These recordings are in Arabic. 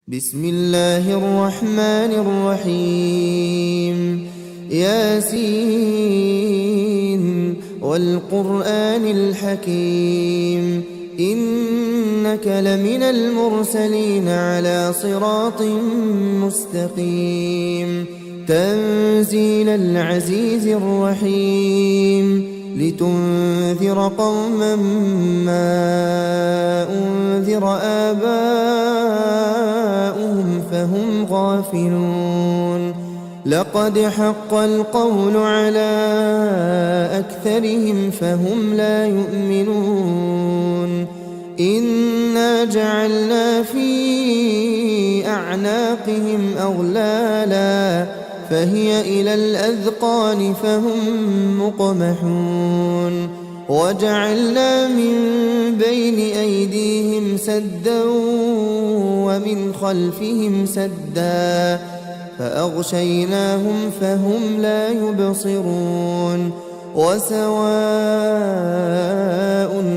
بسم الله الرحمن الرحيم ياسين والقرآن الحكيم إنك لمن المرسلين على صراط مستقيم تنزيل العزيز الرحيم لتنذر قوما ما أنذر آباؤهم فهم غافلون لقد حق القول على أكثرهم فهم لا يؤمنون إنا جعلنا في أعناقهم أغلالا فهي إلى الأذقان فهم مقمحون وجعلنا من بين أيديهم سدا ومن خلفهم سدا فأغشيناهم فهم لا يبصرون وسواء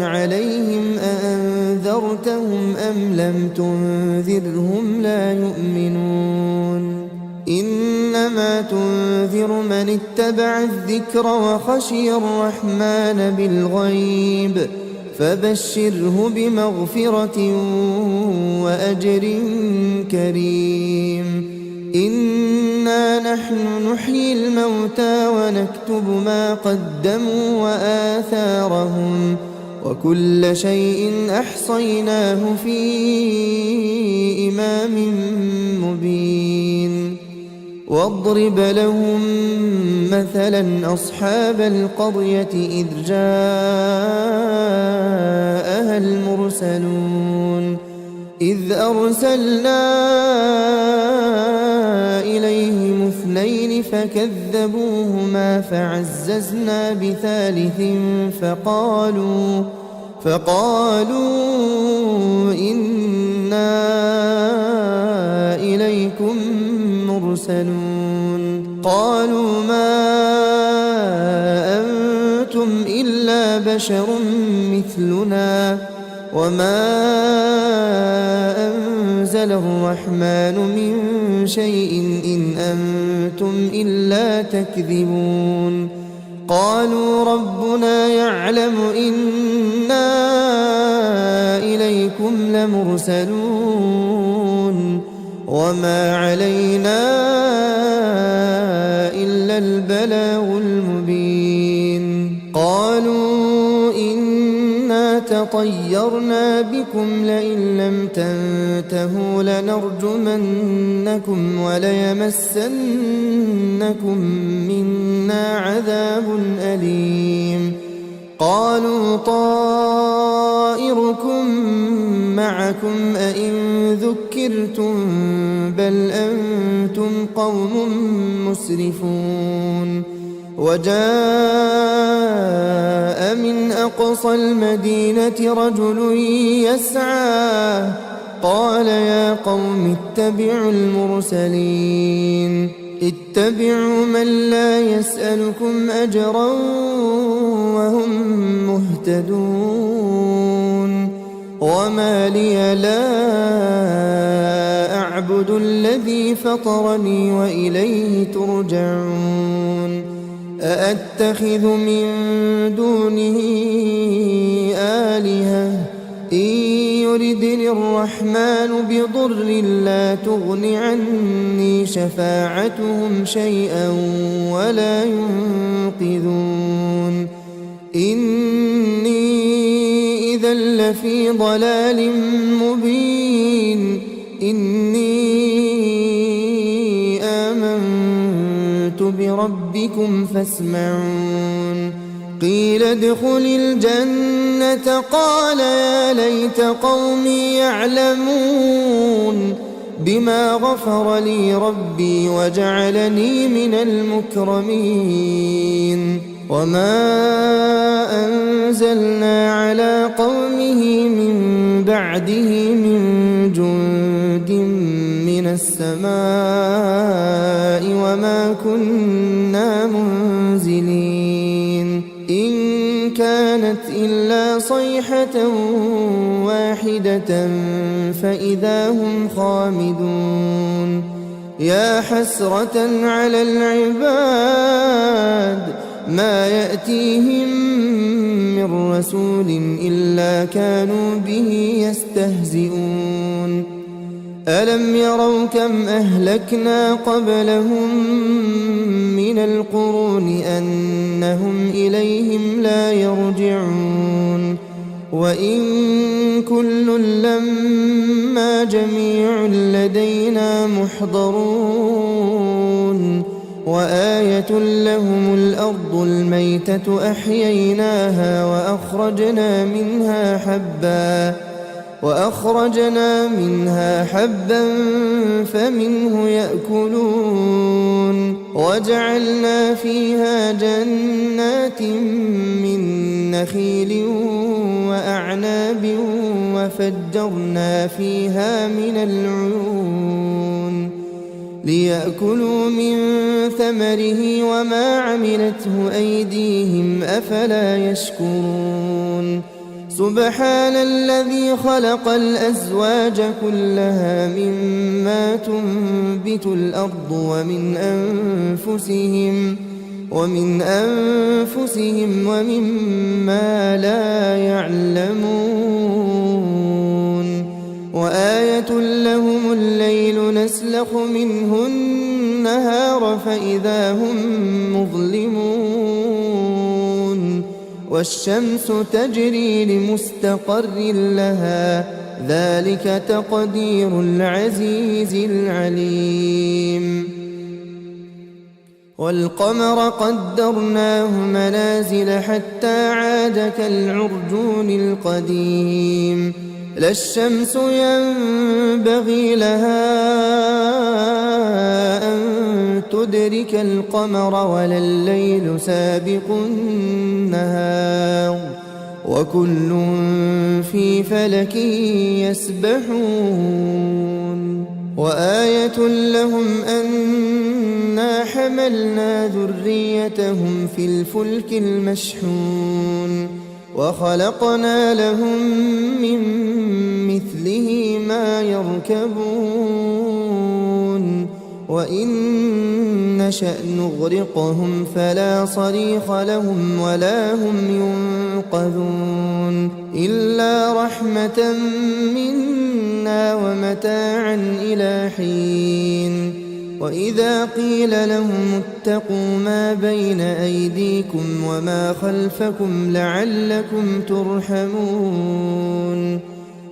عليهم أأنذرتهم أم لم تنذرهم لا يؤمنون إنما تنذر من اتبع الذكر وخشي الرحمن بالغيب فبشره بمغفرة وأجر كريم إنا نحن نحيي الموتى ونكتب ما قدموا وآثارهم وكل شيء أحصيناه في إمام مبين واضرب لهم مثلا أصحاب القرية إذ جاءها المرسلون إذ أرسلنا إليهم اثنين فكذبوهما فعززنا بثالث فقالوا إنا إليكم مرسلون قالوا ما أنتم إلا بشر مثلنا وما أنزل الرحمن من شيء إن أنتم إلا تكذبون قالوا ربنا يعلم إنا إليكم لمرسلون وما علينا إلا البلاغ المبين قالوا إنا تطيرنا بكم لئن لم تنتهوا لنرجمنكم وليمسنكم منا عذاب أليم قالوا طائركم معكم أئن ذكرتم بل أنتم قوم مسرفون وجاء من أقصى المدينة رجل يسعى قال يا قوم اتبعوا المرسلين اتبعوا من لا يسألكم أجرا وهم مهتدون وما لي لا أعبد الذي فطرني وإليه ترجعون أأتخذ من دونه آلهة إن يردني الرحمن بضر لا تغن عني شفاعتهم شيئا ولا ينقذون إني إذا لفي ضلال مبين إني آمنت بربكم فاسمعون قيل ادخل الجنة قال يا ليت قومي يعلمون بما غفر لي ربي وجعلني من المكرمين وما أنزلنا على قومه من بعده من جند من السماء وما كنا منزلين إن كان كانت إلا صيحة واحدة فإذا هم خامدون يا حسرة على العباد ما يأتيهم من رسول إلا كانوا به يستهزئون ألم يروا كم أهلكنا قبلهم من القرون أنهم إليهم لا يرجعون وإن كل لما جميع لدينا محضرون وآية لهم الأرض الميتة أحييناها وأخرجنا منها حبا فمنه يأكلون وجعلنا فيها جنات من نخيل وأعناب وفجرنا فيها من العيون ليأكلوا من ثمره وما عملته أيديهم أفلا يشكرون سبحان الذي خلق الأزواج كلها مما تنبت الأرض ومن أنفسهم ومما لا يعلمون وآية لهم الليل نسلخ منه النهار فإذا هم مظلمون والشمس تجري لمستقر لها ذلك تقدير العزيز العليم والقمر قدرناه منازل حتى عاد كالعرجون القديم لا الشمس ينبغي لها أن تدرك القمر ولا الليل سابق النهار وكل في فلك يسبحون وآية لهم أنا حملنا ذريتهم في الفلك المشحون وخلقنا لهم من مثله ما يركبون وإن نشأ نغرقهم فلا صريخ لهم ولا هم ينقذون إلا رحمة منا ومتاعا إلى حين وإذا قيل لهم اتقوا ما بين أيديكم وما خلفكم لعلكم ترحمون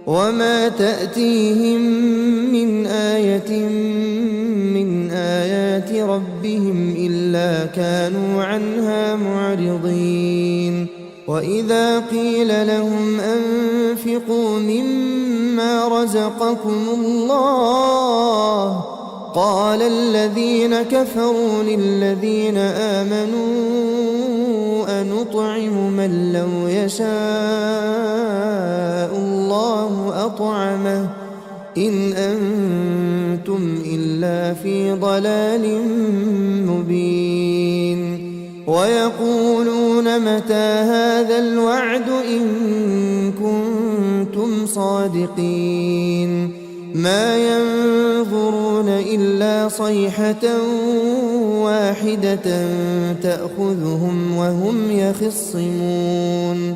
وما تأتيهم من آية من آيات ربهم إلا كانوا عنها معرضين وإذا قيل لهم أنفقوا مما رزقكم الله قال الذين كفروا للذين آمنوا أنطعم من لو يشاء الله أطعمه إن أنتم إلا في ضلال مبين ويقولون متى هذا الوعد إن كنتم صادقين ما ينظرون إلا صيحة واحدة تأخذهم وهم يخصمون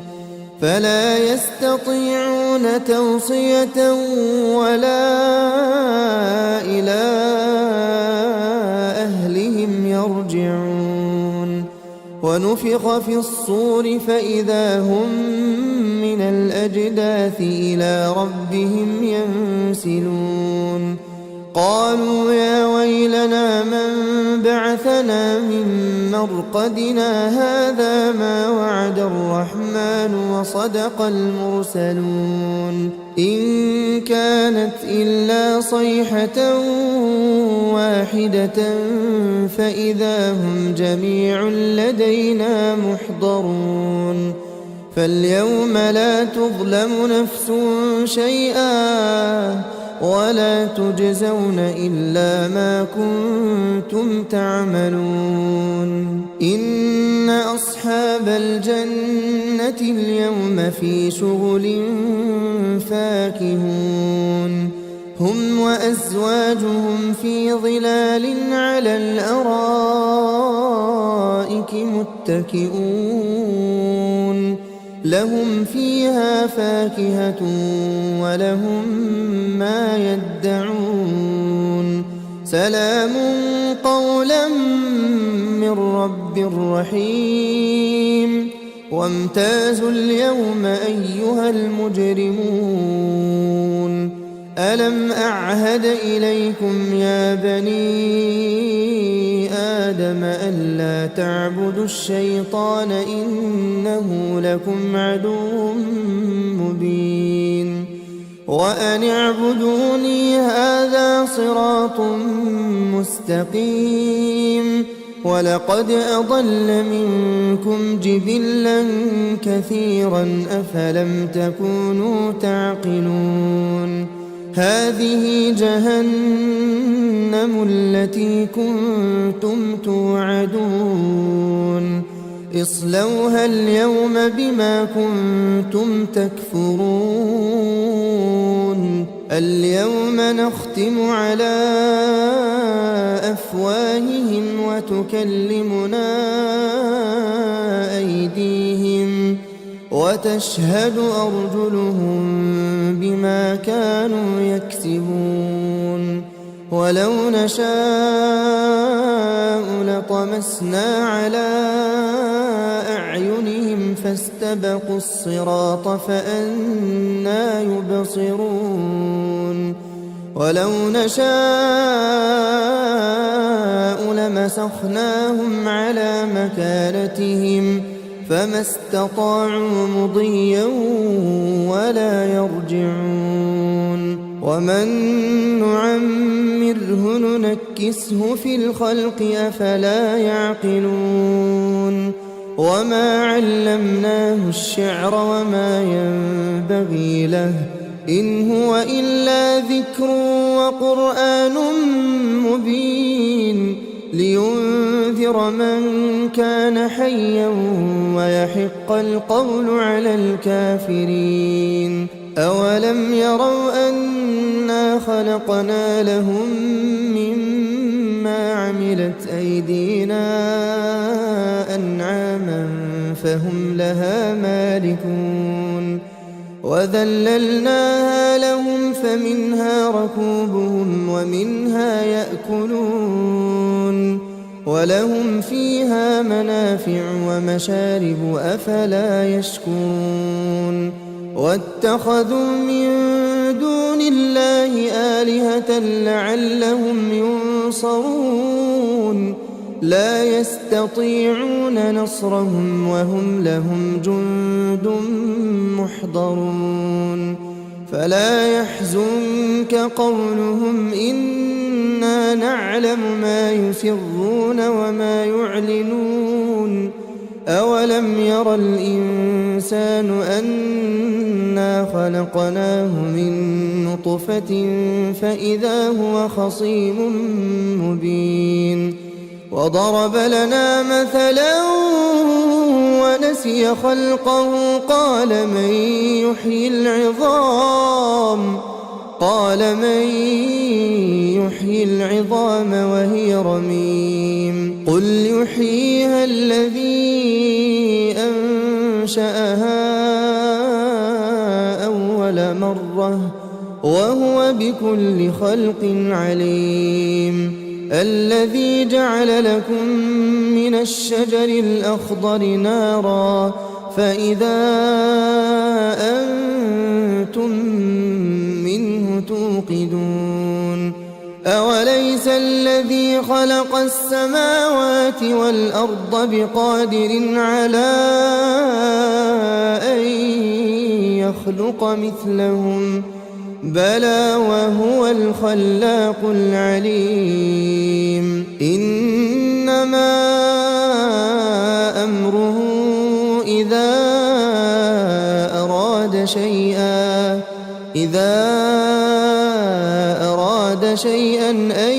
فلا يستطيعون توصية ولا إلى أهلهم يرجعون ونفخ في الصور فإذا هم من الأجداث إلى ربهم ينسلون قالوا يا ويلنا من بعثنا من مرقدنا هذا ما وعد الرحمن وصدق المرسلون إن كانت إلا صيحة واحدة فإذا هم جميع لدينا محضرون فاليوم لا تظلم نفس شيئا ولا تجزون إلا ما كنتم تعملون إن أصحاب الجنة اليوم في شغل فاكهون هم وأزواجهم في ظلال على الأرائك متكئون لهم فيها فاكهة ولهم ما يدعون سلام قولا من رب رحيم وامتازوا اليوم أيها المجرمون ألم أعهد إليكم يا بني آدم ألا تعبدوا الشيطان إنه لكم عدو مبين وأن اعبدوني هذا صراط مستقيم ولقد أضل منكم جبلا كثيرا أفلم تكونوا تعقلون هذه جهنم التي كنتم توعدون اصلوها اليوم بما كنتم تكفرون اليوم نختم على أفواههم وتكلمنا أيديهم وتشهد أرجلهم بما كانوا يكسبون ولو نشاء لطمسنا على أعينهم فاستبقوا الصراط فأنى يبصرون ولو نشاء لمسخناهم على مكانتهم فما استطاعوا مضيا ولا يرجعون ومن نعمره ننكسه في الخلق أفلا يعقلون وما علمناه الشعر وما ينبغي له إن هو إلا ذكر وقرآن مبين لينذر من كان حيا ويحق القول على الكافرين أولم يروا أنا خلقنا لهم مما عملت أيدينا أنعاما فهم لها مالكون وذللناها لهم فمنها ركوبهم ومنها يأكلون ولهم فيها منافع ومشارب أفلا يشكرون واتخذوا من دون الله آلهة لعلهم ينصرون لا يستطيعون نصرهم وهم لهم جند محضرون فلا يحزنك قولهم إنا نعلم ما يسرون وما يعلنون أولم ير الإنسان أنا خلقناه من نطفة فإذا هو خصيم مبين وضرب لنا مثلا ونسي خلقه قال من يحيي العظام وهي رميم قل يحييها الذي أنشأها أول مرة وهو بكل خلق عليم الذي جعل لكم من الشجر الأخضر نارا فإذا أنتم منه توقدون أوليس الذي خلق السماوات والأرض بقادر على أن يخلق مثلهم بلى وهو الخلاق العليم إنما أمره إذا أراد أراد شيئا أن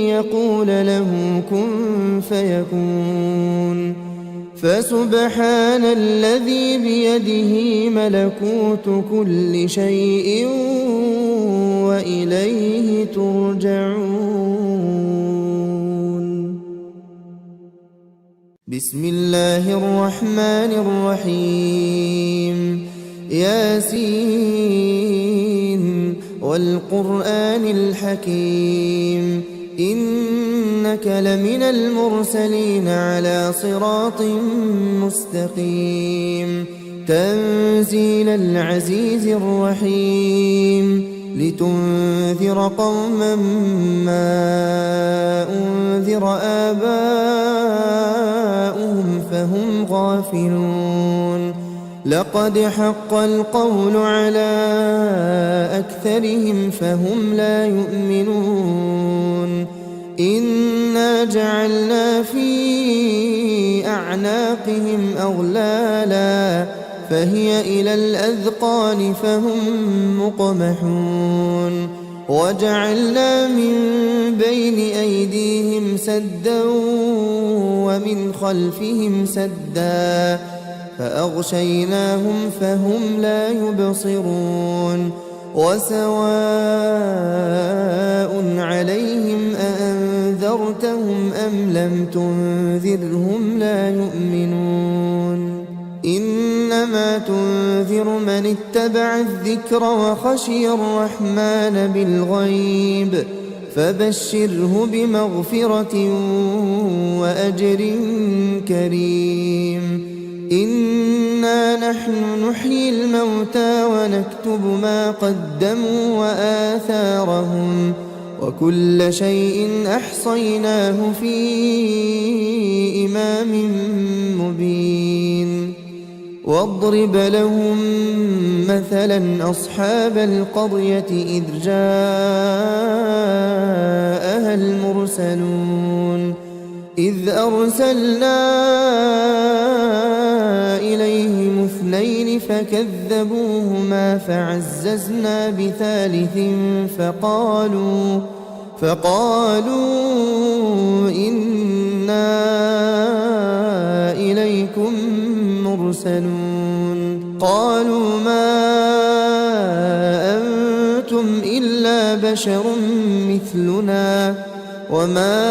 يقول له كن فيكون فسبحان الذي بيده ملكوت كل شيء وإليه ترجعون. بسم الله الرحمن الرحيم. ياسين والقرآن الحكيم إنك لمن المرسلين على صراط مستقيم تنزيل العزيز الرحيم لتنذر قوما ما أنذر آباؤهم فهم غافلون لقد حق القول على أكثرهم فهم لا يؤمنون إنا جعلنا في أعناقهم أغلالا فهي إلى الأذقان فهم مقمحون وجعلنا من بين أيديهم سدا ومن خلفهم سدا فأغشيناهم فهم لا يبصرون وسواء عليهم أأنذرتهم أم لم تنذرهم لا يؤمنون إنما تنذر من اتبع الذكر وخشي الرحمن بالغيب فبشره بمغفرة وأجر كريم إنا نحن نحيي الموتى ونكتب ما قدموا وآثارهم وكل شيء أحصيناه في إمام مبين واضرب لهم مثلا أصحاب القرية إذ جاءها المرسلون إذ أرسلنا إليهم اثنين فكذبوهما فعززنا بثالث فقالوا إنا إليكم مرسلون قالوا ما أنتم إلا بشر مثلنا وما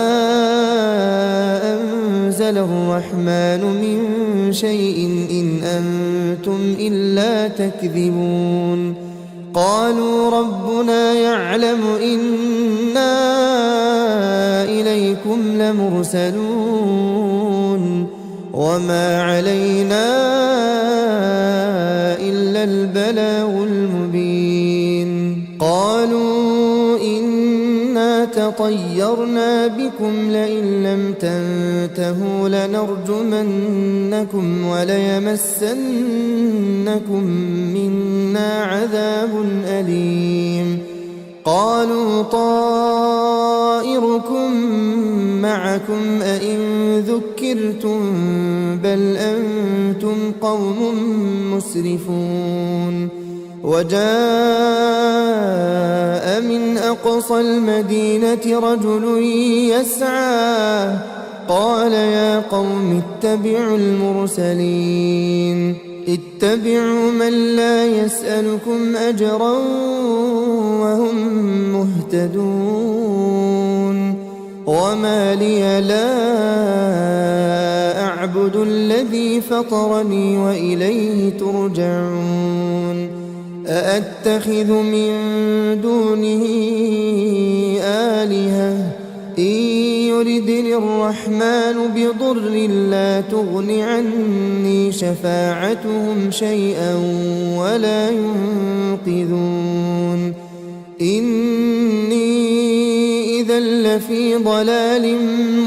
أنزل الرحمن من شيء إن أنتم إلا تكذبون قالوا ربنا يعلم إنا إليكم لمرسلون وما علينا إلا البلاغ المبين قالوا إنا تطيرنا بكم لئن لم تنتهوا لنرجمنكم وليمسنكم منا عذاب أليم قالوا طائركم معكم أئن ذكرتم بل أنتم قوم مسرفون وجاء من أقصى المدينة رجل يسعى قال يا قوم اتبعوا المرسلين اتبعوا من لا يسألكم أجرا وهم مهتدون وما لي لا أعبد الذي فطرني وإليه ترجعون أأتخذ من دونه آلهة إن يردني الرحمن بضر لا تغن عني شفاعتهم شيئا ولا ينقذون إني إذا لفي ضلال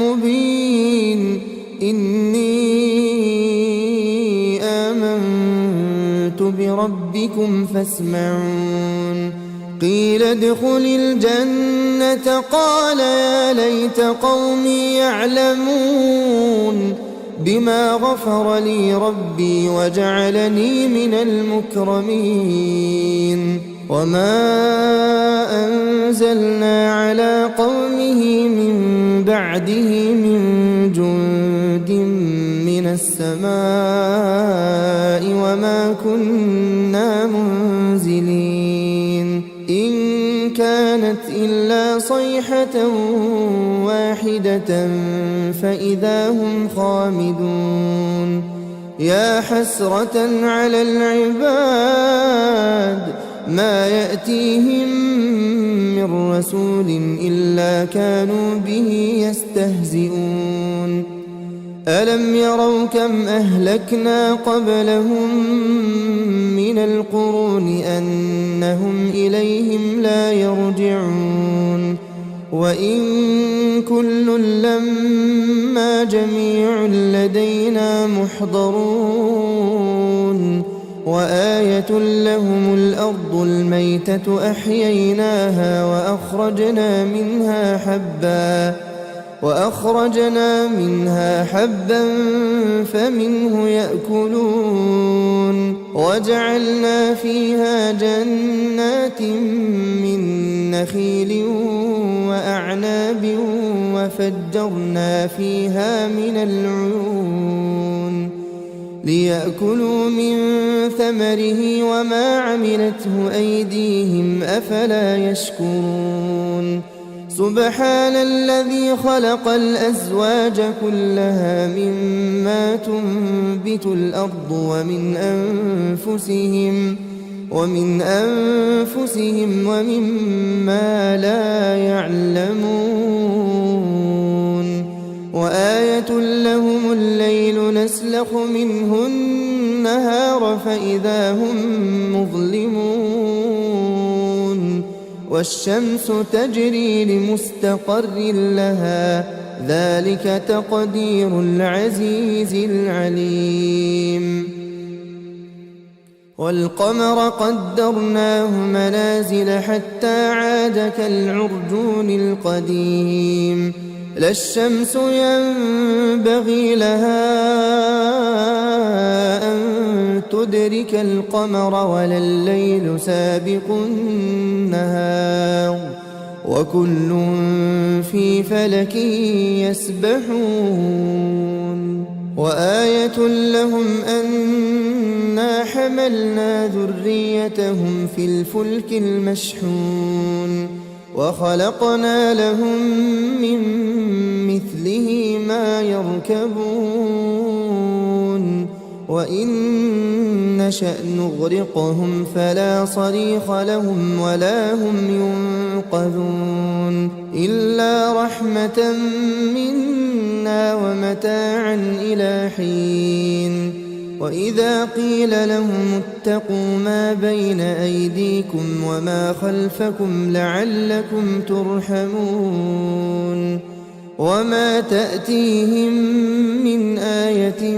مبين إني آمنت بربكم فاسمعون قيل ادخل الجنة قال يا ليت قومي يعلمون بما غفر لي ربي وجعلني من المكرمين وما أنزلنا على قومه من بعده من جند من السماء وما كنا منزلين إن كانت إلا صيحة واحدة فإذا هم خامدون يا حسرة على العباد ما يأتيهم من رسول إلا كانوا به يستهزئون ألم يروا كم أهلكنا قبلهم من القرون أنهم إليهم لا يرجعون وإن كل لما جميع لدينا محضرون وآية لهم الأرض الميتة أحييناها وأخرجنا منها حبا فمنه يأكلون وجعلنا فيها جنات من نخيل وأعناب وفجرنا فيها من العيون ليأكلوا من ثمره وما عملته أيديهم أفلا يشكرون سبحان الذي خلق الأزواج كلها مما تنبت الأرض ومن أنفسهم ومما لا يعلمون وآية لهم الليل نسلخ منه النهار فإذا هم مظلمون والشمس تجري لمستقر لها ذلك تقدير العزيز العليم والقمر قدرناه منازل حتى عاد كالعرجون القديم لا الشمس ينبغي لها أن تدرك القمر ولا الليل سابق النهار وكل في فلك يسبحون وآية لهم أنا حملنا ذريتهم في الفلك المشحون وخلقنا لهم من مثله ما يركبون وإن نشأ نغرقهم فلا صريخ لهم ولا هم ينقذون إلا رحمة منا ومتاعا إلى حين وإذا قيل لهم اتقوا ما بين أيديكم وما خلفكم لعلكم ترحمون وما تأتيهم من آية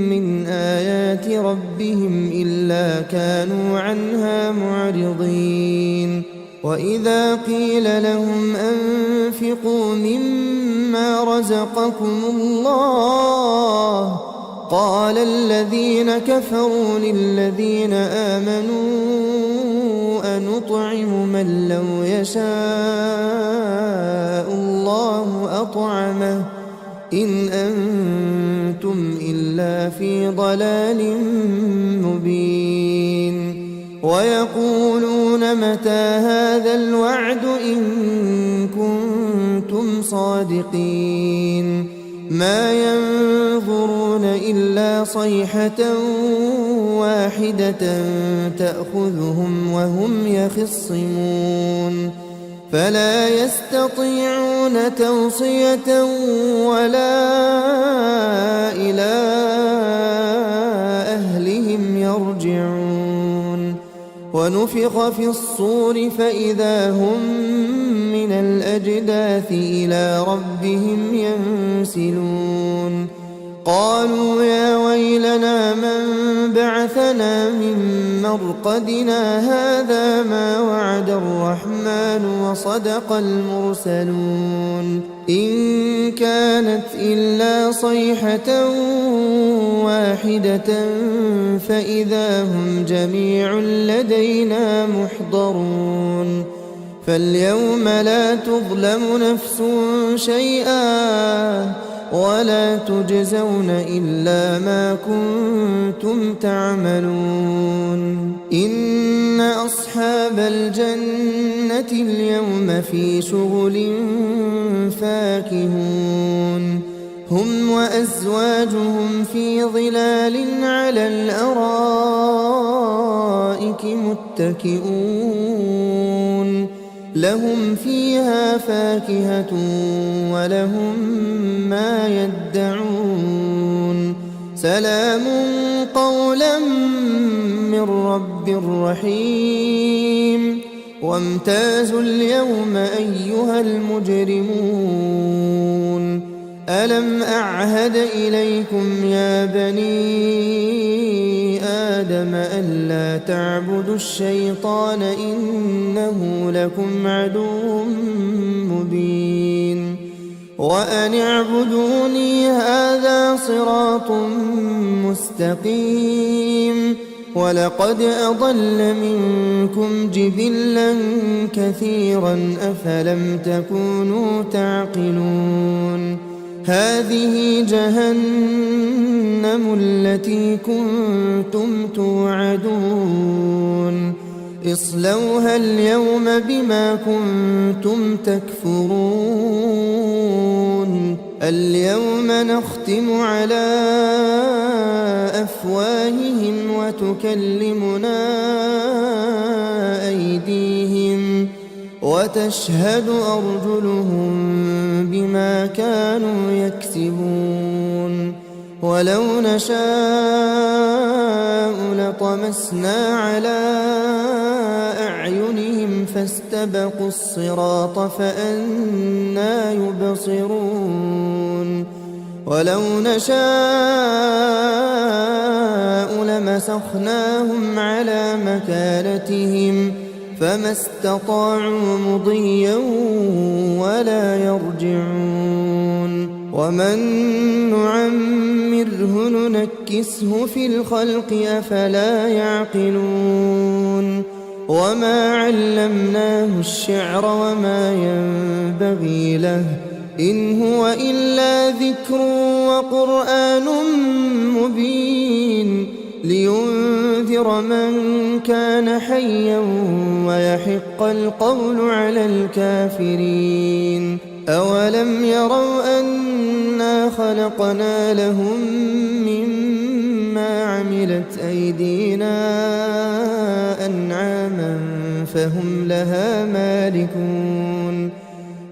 من آيات ربهم إلا كانوا عنها معرضين وإذا قيل لهم أنفقوا مما رزقكم الله قال الذين كفروا للذين آمنوا أنطعم من لو يشاء الله أطعمه إن أنتم إلا في ضلال مبين ويقولون متى هذا الوعد إن كنتم صادقين ما ينظرون إلا صيحة واحدة تأخذهم وهم يخصمون فلا يستطيعون توصية ولا إلى أهلهم يرجعون ونفخ في الصور فإذا هم من الأجداث إلى ربهم ينسلون قالوا يا ويلنا من بعثنا من مرقدنا هذا ما وعد الرحمن وصدق المرسلون إن كانت إلا صيحة واحدة فإذا هم جميع لدينا محضرون فاليوم لا تظلم نفس شيئا ولا تجزون إلا ما كنتم تعملون إن أصحاب الجنة اليوم في شغل فاكهون هم وأزواجهم في ظلال على الأرائك متكئون لهم فيها فاكهة ولهم ما يدعون سلام قولا من رب رحيم وامتازوا اليوم أيها المجرمون ألم أعهد إليكم يا بني آدم ألا تعبدوا الشيطان إنه لكم عدو مبين وأن اعبدوني هذا صراط مستقيم ولقد أضل منكم جبلا كثيرا أفلم تكونوا تعقلون هذه جهنم التي كنتم توعدون اصلوها اليوم بما كنتم تكفرون اليوم نختم على أفواههم وتكلمنا أيديهم وتشهد أرجلهم بما كانوا يكسبون ولو نشاء لطمسنا على أعينهم فاستبقوا الصراط فأنى يبصرون ولو نشاء لمسخناهم على مكانتهم فما استطاعوا مضيا ولا يرجعون ومن نعمره ننكسه في الخلق أفلا يعقلون وما علمناه الشعر وما ينبغي له إن هو إلا ذكر وقرآن مبين لينذر من كان حيا ويحق القول على الكافرين أولم يروا أنا خلقنا لهم مما عملت أيدينا أنعاما فهم لها مالكون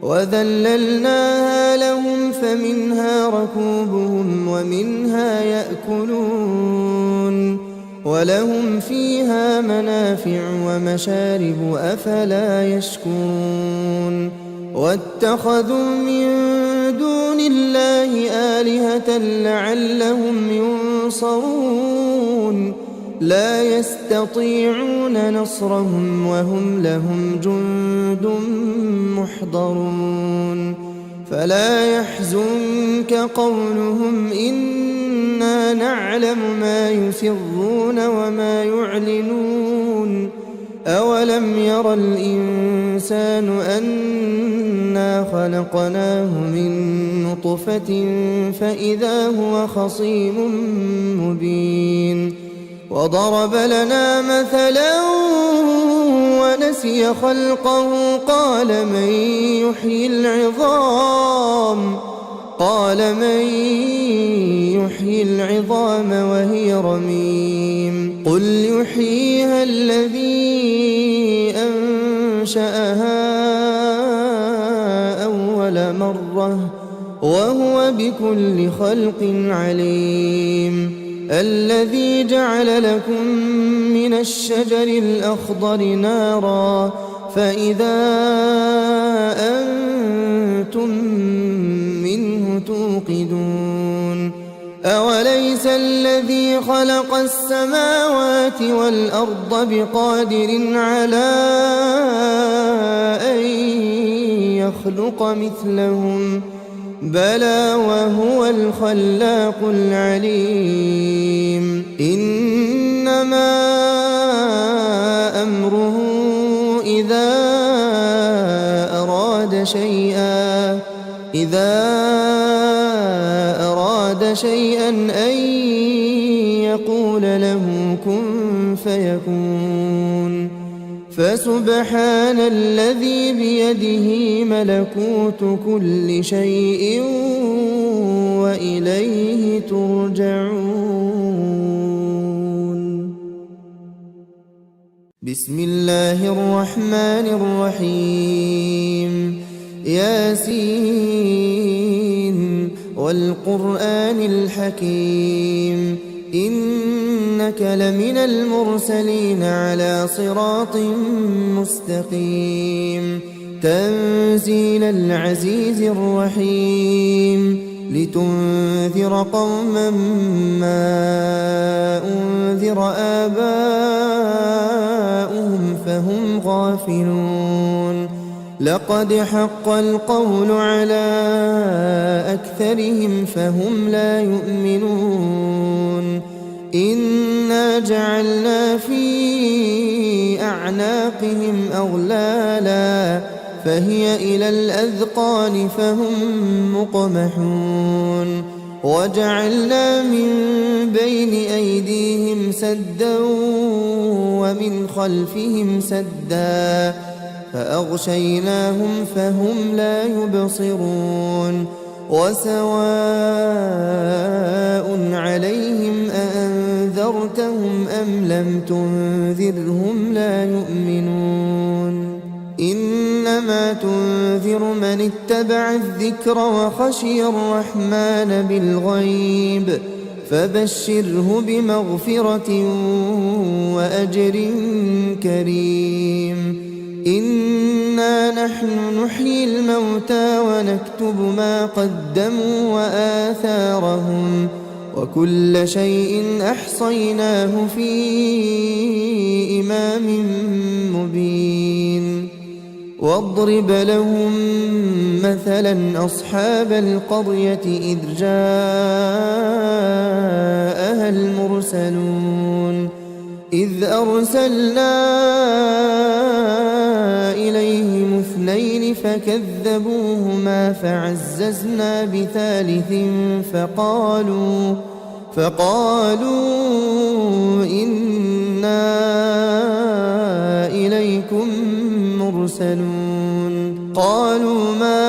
وذللناها لهم فمنها ركوبهم ومنها يأكلون ولهم فيها منافع ومشارب أفلا يشكرون واتخذوا من دون الله آلهة لعلهم ينصرون لا يستطيعون نصرهم وهم لهم جند محضرون فلا يحزنك قولهم إنا نعلم ما يسرون وما يعلنون أولم ير الإنسان أنا خلقناه من نطفة فإذا هو خصيم مبين وضرب لنا مثلا ونسي خلقه قال من يحيي العظام وهي رميم قل يحييها الذي أنشأها أول مرة وهو بكل خلق عليم الذي جعل لكم من الشجر الأخضر نارا فإذا أنتم منه توقدون خلق السماوات والأرض بقادر على أن يخلق مثلهم بلى وهو الخلاق العليم إنما أمره إذا أراد شيئا أن يقول له كن فيكون فسبحان الذي بيده ملكوت كل شيء وإليه ترجعون. بسم الله الرحمن الرحيم ياسين والقرآن الحكيم إنك لمن المرسلين على صراط مستقيم تنزيل العزيز الرحيم لتنذر قوما ما أنذر آباؤهم فهم غافلون لقد حق القول على أكثرهم فهم لا يؤمنون إنا جعلنا في أعناقهم أغلالا فهي إلى الأذقان فهم مقمحون وجعلنا من بين أيديهم سدا ومن خلفهم سدا فأغشيناهم فهم لا يبصرون وسواء عليهم أأنذرتهم أم لم تنذرهم لا يؤمنون إنما تنذر من اتبع الذكر وخشي الرحمن بالغيب فبشره بمغفرة وأجر كريم إنا نحن نحيي الموتى ونكتب ما قدموا وآثارهم وكل شيء أحصيناه في إمام مبين واضرب لهم مثلا أصحاب القرية إذ جاءها المرسلون إذ أرسلنا إليهم اثنين فكذبوهما فعززنا بثالث فقالوا إنا إليكم مرسلون قالوا ما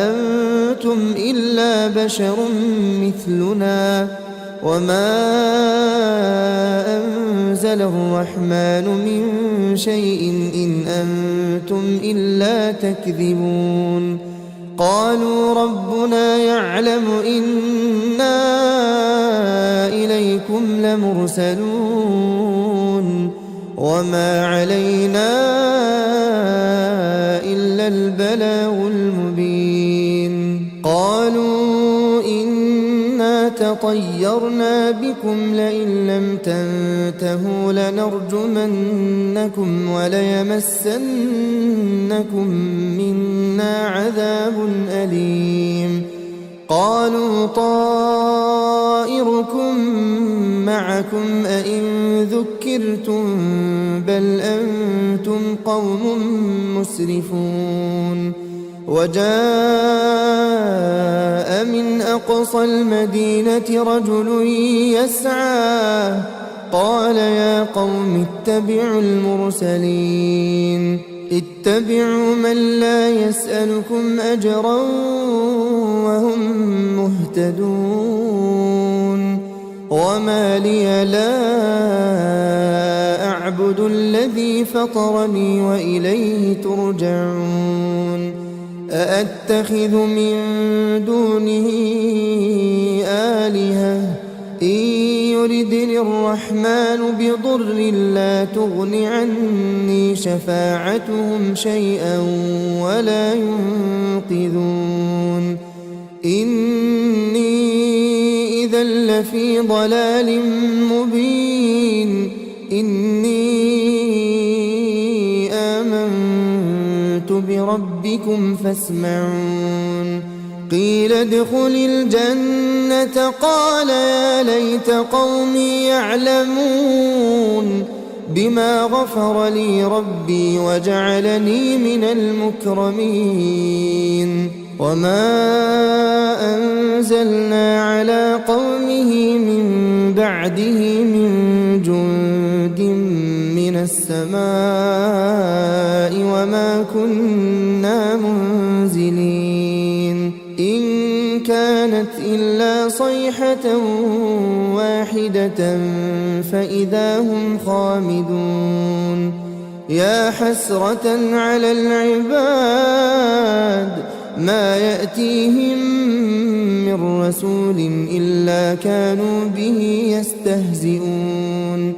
أنتم إلا بشر مثلنا وما أنزل الرحمن من شيء إن أنتم إلا تكذبون قالوا ربنا يعلم إنا إليكم لمرسلون وما علينا إلا البلاغ المبين قالوا إنا تطيرنا بكم لئن لم تنتهوا لنرجمنكم وليمسنكم منا عذاب أليم قالوا طائركم معكم أئن ذكرتم بل أنتم قوم مسرفون وجاء من أقصى المدينة رجل يسعى قال يا قوم اتبعوا المرسلين اتبعوا من لا يسألكم أجرا وهم مهتدون وما لي لا أعبد الذي فطرني وإليه ترجعون أأتخذ من دونه آلهة إن يردني الرحمن بضر لا تغن عني شفاعتهم شيئا ولا ينقذون إني إذا لفي ضلال مبين إني آمنت بربكم فاسمعون قيل ادخل الجنة قال يا ليت قومي يعلمون بما غفر لي ربي وجعلني من المكرمين وما أنزلنا على قومه من بعده من جند من السماء وما كنا منزلين إن كانت إلا صيحة واحدة فإذا هم خامدون يا حسرة على العباد ما يأتيهم من رسول إلا كانوا به يستهزئون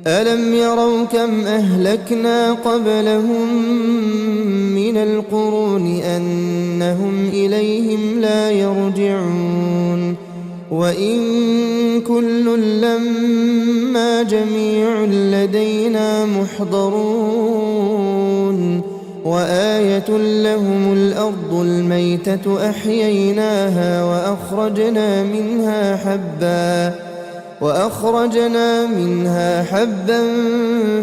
ألم يروا كم أهلكنا قبلهم من القرون أنهم إليهم لا يرجعون وإن كل لما جميع لدينا محضرون وآية لهم الأرض الميتة أحييناها وأخرجنا منها حبا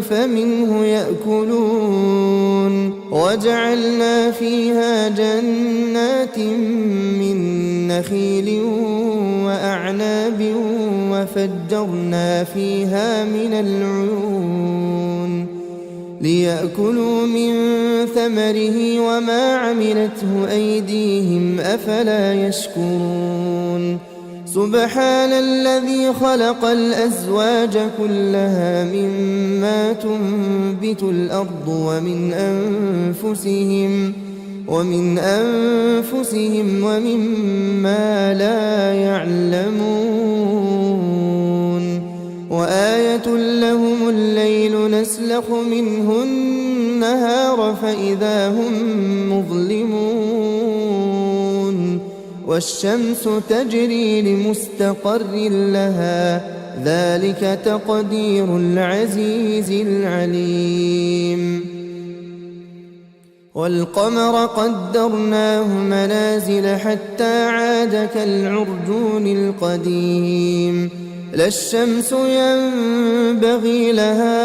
فمنه يأكلون وجعلنا فيها جنات من نخيل وأعناب وفجرنا فيها من العيون ليأكلوا من ثمره وما عملته أيديهم أفلا يشكرون سبحان الذي خلق الأزواج كلها مما تنبت الأرض ومن أنفسهم ومما لا يعلمون وآية لهم الليل نسلخ منه النهار فإذا هم مظلمون والشمس تجري لمستقر لها ذلك تقدير العزيز العليم والقمر قدرناه منازل حتى عاد كالعرجون القديم لا الشمس ينبغي لها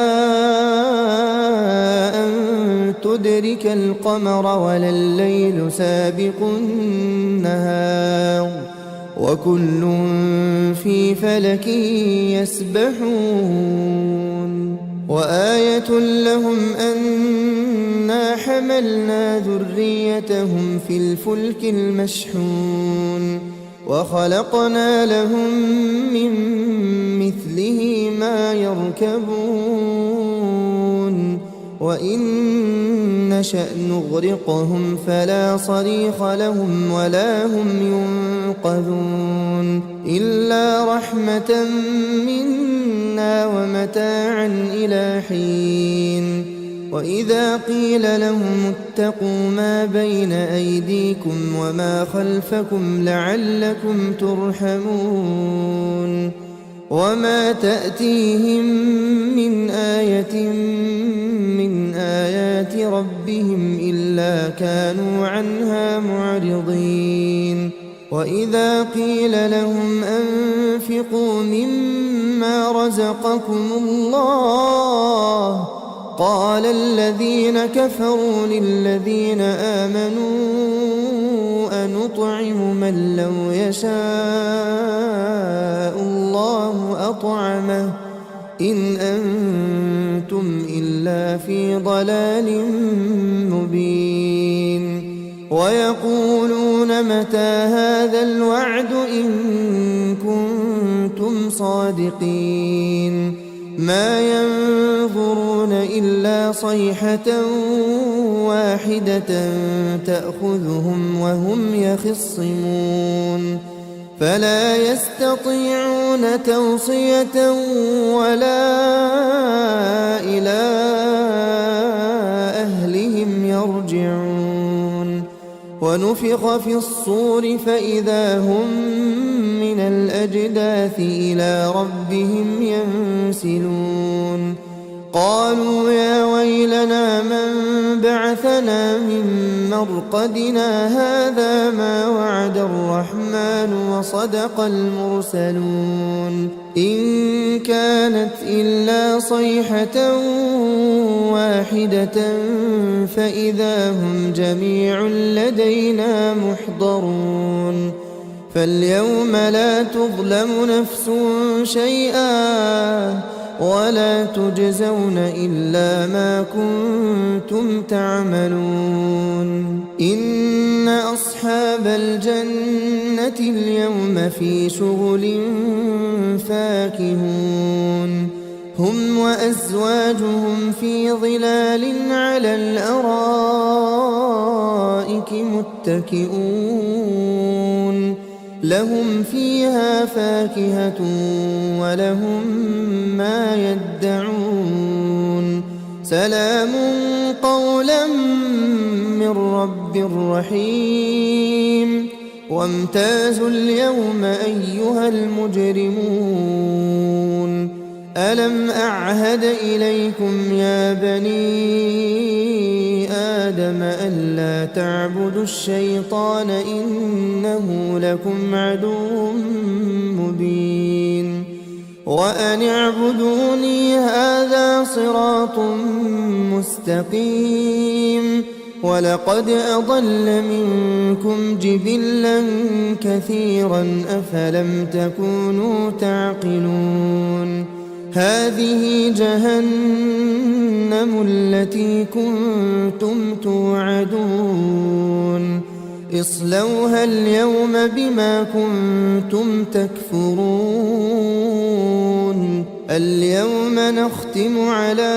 أن تدرك القمر ولا الليل سابق النهار وكل في فلك يسبحون وآية لهم أنا حملنا ذريتهم في الفلك المشحون وخلقنا لهم من مثله ما يركبون وإن نشأ نغرقهم فلا صريخ لهم ولا هم ينقذون إلا رحمة منا ومتاعا إلى حين وإذا قيل لهم اتقوا ما بين أيديكم وما خلفكم لعلكم ترحمون وما تأتيهم من آية من آيات ربهم إلا كانوا عنها معرضين وإذا قيل لهم أنفقوا مما رزقكم الله قال الذين كفروا للذين آمنوا أنطعم من لو يشاء الله أطعمه إن أنتم إلا في ضلال مبين ويقولون متى هذا الوعد إن كنتم صادقين ما ينظرون إلا صيحة واحدة تأخذهم وهم يخصمون فلا يستطيعون توصية ولا إلى أهلهم يرجعون ونفخ في الصور فإذا هم من الأجداث إلى ربهم ينسلون قالوا يا ويلنا من بعثنا من مرقدنا هذا ما وعد الرحمن وصدق المرسلون إن كانت إلا صيحة واحدة فإذا هم جميع لدينا محضرون فاليوم لا تظلم نفس شيئا ولا تجزون إلا ما كنتم تعملون إن أصحاب الجنة اليوم في شغل فاكهون هم وأزواجهم في ظلال على الأرائك متكئون لهم فيها فاكهة ولهم ما يدعون سلام قولا من رب رحيم وامتازوا اليوم أيها المجرمون ألم أعهد إليكم يا بني آدم ألا تعبدوا الشيطان إنه لكم عدو مبين وأن اعبدوني هذا صراط مستقيم ولقد أضل منكم جبلا كثيرا أفلم تكونوا تعقلون هذه جهنم التي كنتم توعدون اصلوها اليوم بما كنتم تكفرون اليوم نختم على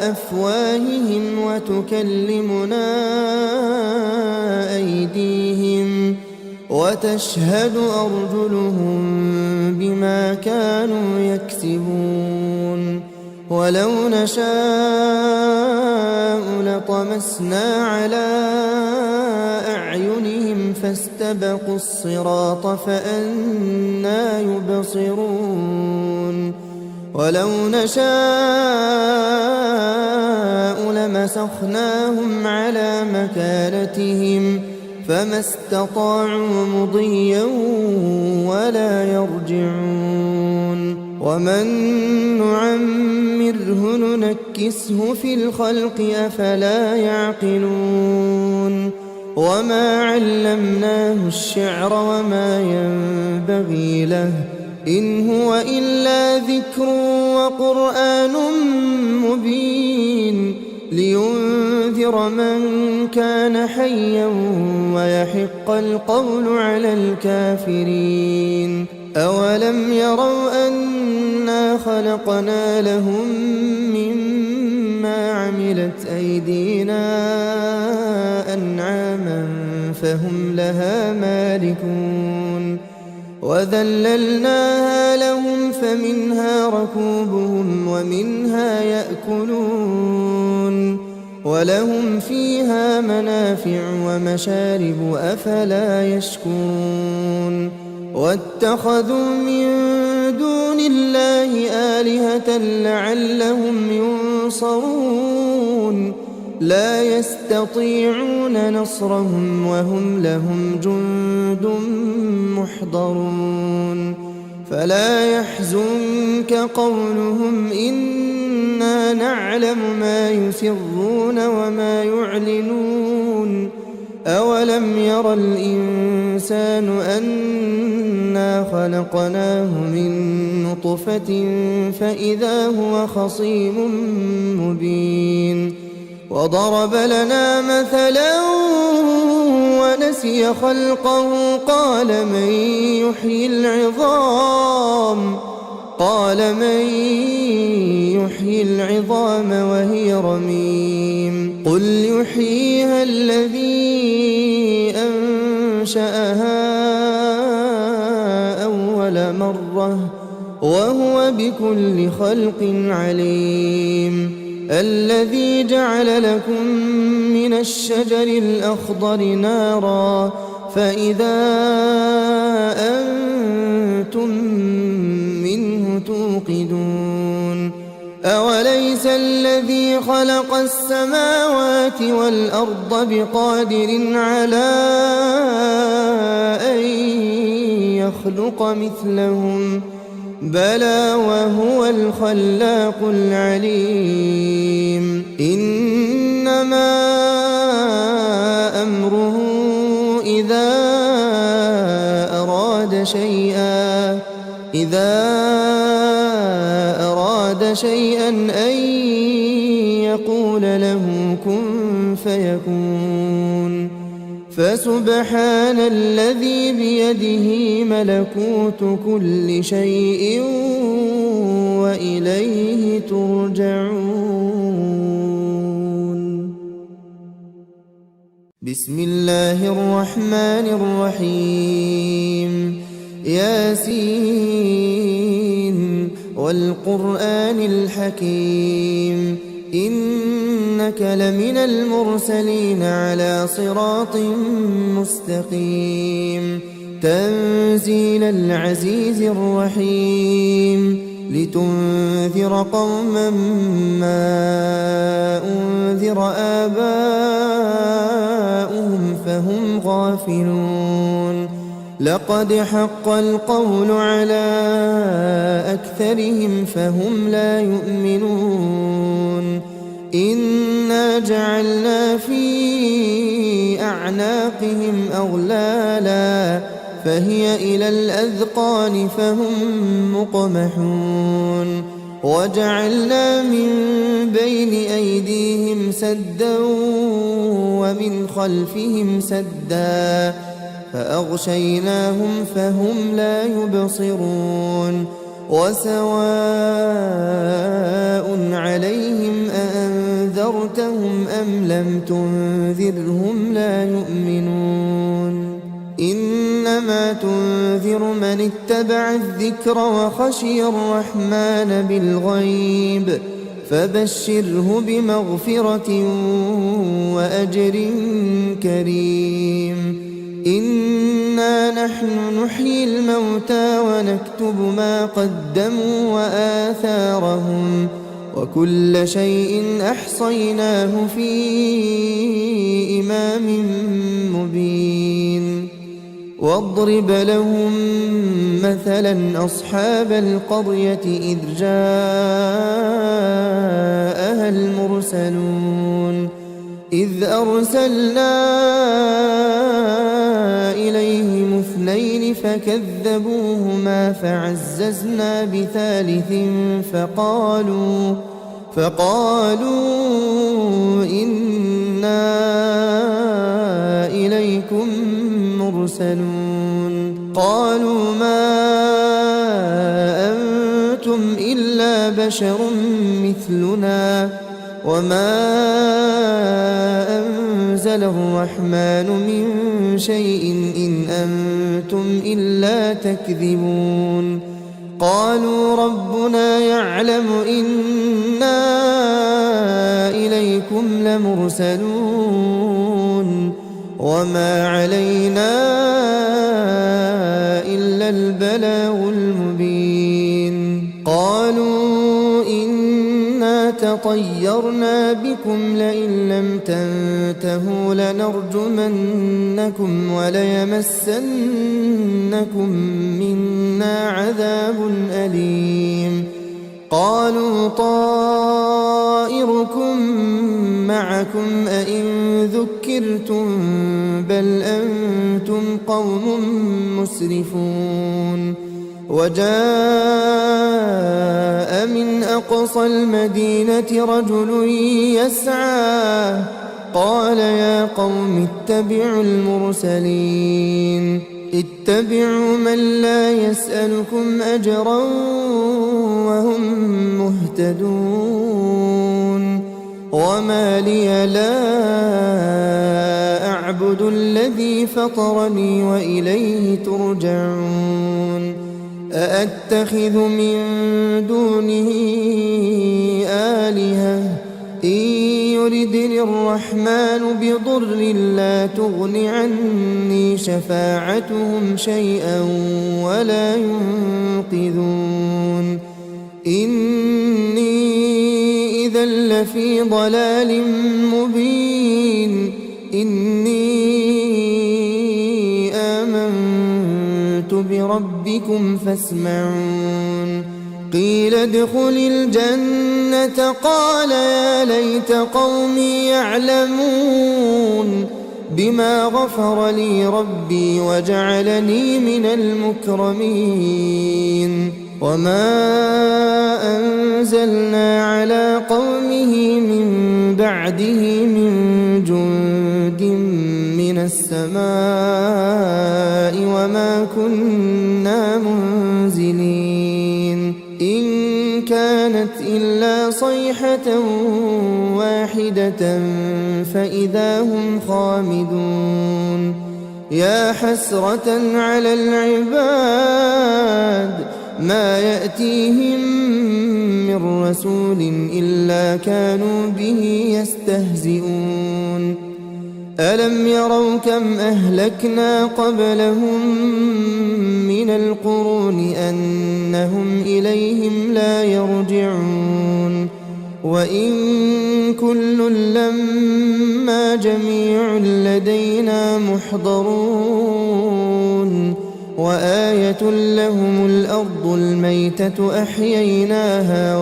أفواههم وتكلمنا أيديهم وتشهد أرجلهم بما كانوا يكسبون ولو نشاء لطمسنا على أعينهم فاستبقوا الصراط فأنى يبصرون ولو نشاء لمسخناهم على مكانتهم فما استطاعوا مضيا ولا يرجعون ومن نعمره ننكسه في الخلق أفلا يعقلون وما علمناه الشعر وما ينبغي له إن هو إلا ذكر وقرآن مبين لينذر من كان حيا ويحق القول على الكافرين أولم يروا أنا خلقنا لهم مما عملت أيدينا أنعاما فهم لها مالكون وذللناها لهم فمنها ركوبهم ومنها يأكلون ولهم فيها منافع ومشارب أفلا يشكرون واتخذوا من دون الله آلهة لعلهم ينصرون لا يستطيعون نصرهم وهم لهم جند محضرون فلا يحزنك قولهم إنا نعلم ما يسرون وما يعلنون أولم ير الإنسان أنا خلقناه من نطفة فإذا هو خصيم مبين وضرب لنا مثلا ونسي خلقه قال من يحيي العظام وهي رميم قل يحييها الذي أنشأها أول مرة وهو بكل خلق عليم الذي جعل لكم من من الشجر الأخضر نارا فإذا أنتم منه توقدون أوليس الذي خلق السماوات والأرض بقادر على أن يخلق مثلهم بلى وهو الخلاق العليم إنما أمره إذا أراد شيئا أن يقول له كن فيكون فسبحان الذي بيده ملكوت كل شيء وإليه ترجعون. بسم الله الرحمن الرحيم ياسين والقرآن الحكيم إنك لمن المرسلين على صراط مستقيم تنزيل العزيز الرحيم لتنذر قوما ما أنذر آباؤهم فهم غافلون لقد حق القول على أكثرهم فهم لا يؤمنون إنا جعلنا في أعناقهم أغلالا فهي إلى الأذقان فهم مقمحون وجعلنا من بين أيديهم سدا ومن خلفهم سدا فأغشيناهم فهم لا يبصرون وسواء عليهم أأنذرتهم أم لم تنذرهم لا يؤمنون إنما تنذر من اتبع الذكر وخشي الرحمن بالغيب فبشره بمغفرة وأجر كريم إنا نحن نحيي الموتى ونكتب ما قدموا وآثارهم وكل شيء أحصيناه في إمام مبين واضرب لهم مثلا أصحاب القرية إذ جاءها المرسلون إذ أرسلنا إليهم اثنين فكذبوهما فعززنا بثالث فقالوا إنا إليكم مرسلون قالوا ما أنتم إلا بشر مثلنا وما أنزل الرحمن من شيء إن أنتم إلا تكذبون قالوا ربنا يعلم إنا إليكم لمرسلون وما علينا إلا البلاغ المبين قالوا إنا تطيرنا بكم لئن لم تنتهوا لنرجمنكم وليمسنكم منا عذاب أليم قالوا طائركم معكم أئن ذكرتم بل أنتم قوم مسرفون وجاء من أقصى المدينة رجل يسعى قال يا قوم اتبعوا المرسلين اتبعوا من لا يسألكم أجرا وهم مهتدون وما لي لا أعبد الذي فطرني وإليه ترجعون أأتخذ من دونه آلهة إن يردني الرحمن بضر لا تغن عني شفاعتهم شيئا ولا ينقذون إني إذا لفي ضلال مبين إني آمنت بربكم فاسمعون قيل ادخل الجنة قال يا ليت قومي يعلمون بما غفر لي ربي وجعلني من المكرمين وما أنزلنا على قومه من بعده من جند من السماء وما كنا منزلين إن كانت إلا صيحة واحدة فإذا هم خامدون يا حسرة على العباد ما يأتيهم من رسول إلا كانوا به يستهزئون ألم يروا كم أهلكنا قبلهم من القرون أنهم إليهم لا يرجعون وإن كل لما جميع لدينا محضرون وآية لهم الأرض الميتة أحييناها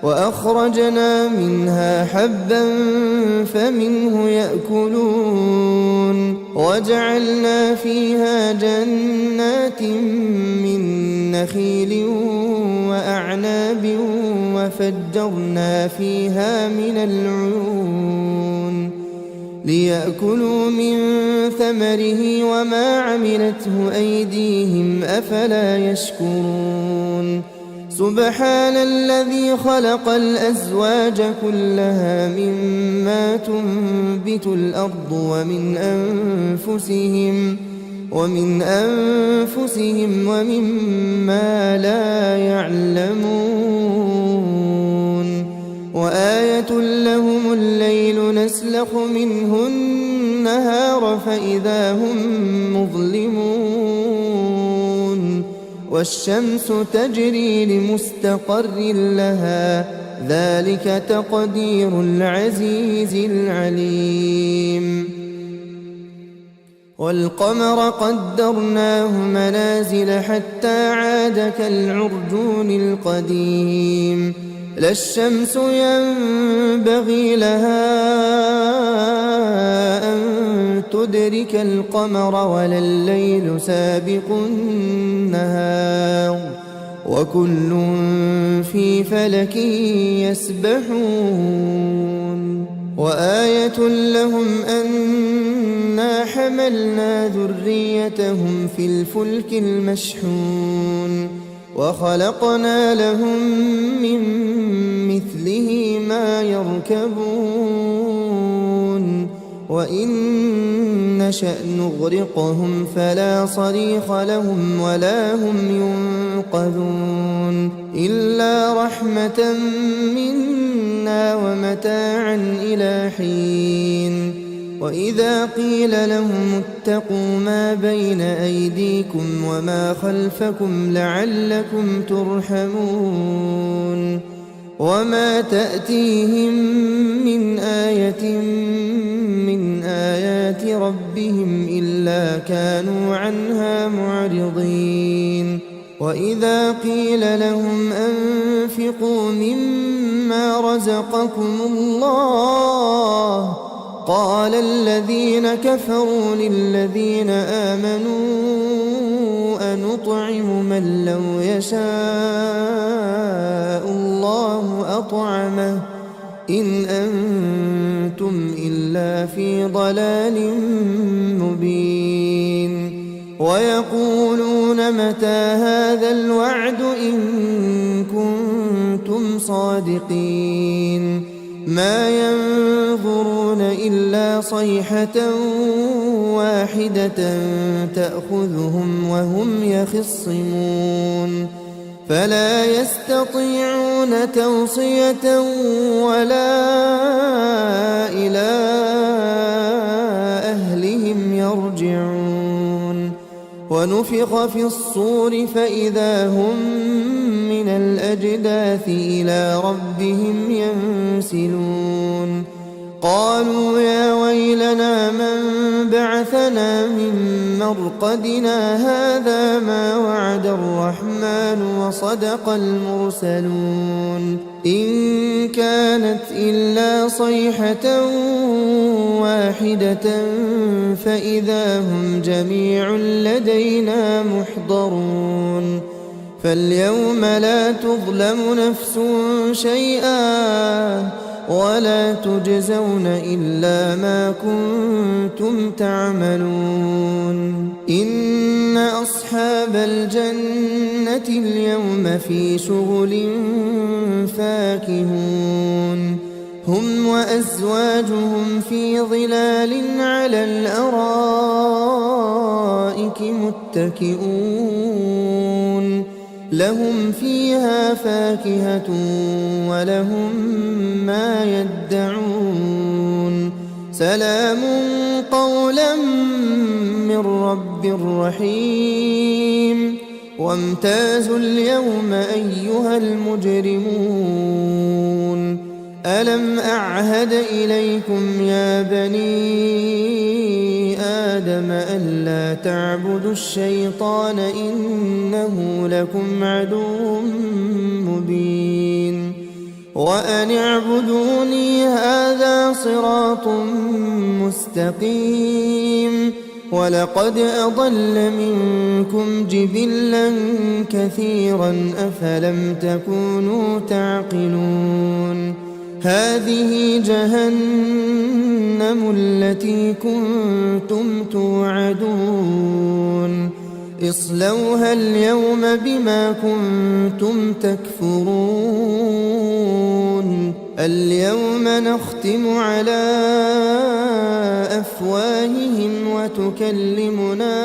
وأخرجنا منها حبا فمنه يأكلون وجعلنا فيها جنات من نخيل وأعناب وفجرنا فيها من العيون ليأكلوا من ثمره وما عملته أيديهم أفلا يشكرون سبحان الذي خلق الأزواج كلها مما تنبت الأرض ومن أنفسهم ومما لا يعلمون وآية لهم الليل نسلخ منه النهار فإذا هم مظلمون والشمس تجري لمستقر لها ذلك تقدير العزيز العليم والقمر قدرناه منازل حتى عاد كالعرجون القديم لا الشمس ينبغي لها أن تدرك القمر ولا الليل سابق النهار وكل في فلك يسبحون وآية لهم أنا حملنا ذريتهم في الفلك المشحون وخلقنا لهم من مثله ما يركبون وإن نشأ نغرقهم فلا صريخ لهم ولا هم ينقذون إلا رحمة منا ومتاعا إلى حين وإذا قيل لهم اتقوا ما بين أيديكم وما خلفكم لعلكم ترحمون وما تأتيهم من آية من آيات ربهم إلا كانوا عنها معرضين وإذا قيل لهم أنفقوا مما رزقكم الله قال الذين كفروا للذين آمنوا أنطعم من لو يشاء الله أطعمه إن أنتم إلا في ضلال مبين ويقولون متى هذا الوعد إن كنتم صادقين ما ينظرون إلا صيحة واحدة تأخذهم وهم يخصمون فلا يستطيعون توصية ولا إلى أهلهم يرجعون. ونفخ في الصور فإذا هم من الأجداث إلى ربهم ينسلون. قالوا يا ويلنا من بعثنا من مرقدنا هذا ما وعد الرحمن وصدق المرسلون. إن كانت إلا صيحة واحدة فإذا هم جميع لدينا محضرون. فاليوم لا تظلم نفس شيئا ولا تجزون إلا ما كنتم تعملون. إن أصحاب الجنة اليوم في شغل فاكهون. هم وأزواجهم في ظلال على الأرائك متكئون. لهم فيها فاكهة ولهم ما يدعون. سلام قولا من رب رحيم. وامتازوا اليوم أيها المجرمون. ألم أعهد إليكم يا بني آدم ألا تعبدوا الشيطان إنه لكم عدو مبين. وأن اعبدوني هذا صراط مستقيم. ولقد أضل منكم جبلا كثيرا أفلم تكونوا تعقلون. هذه جهنم التي كنتم توعدون. اصلوها اليوم بما كنتم تكفرون. اليوم نختم على أفواههم وتكلمنا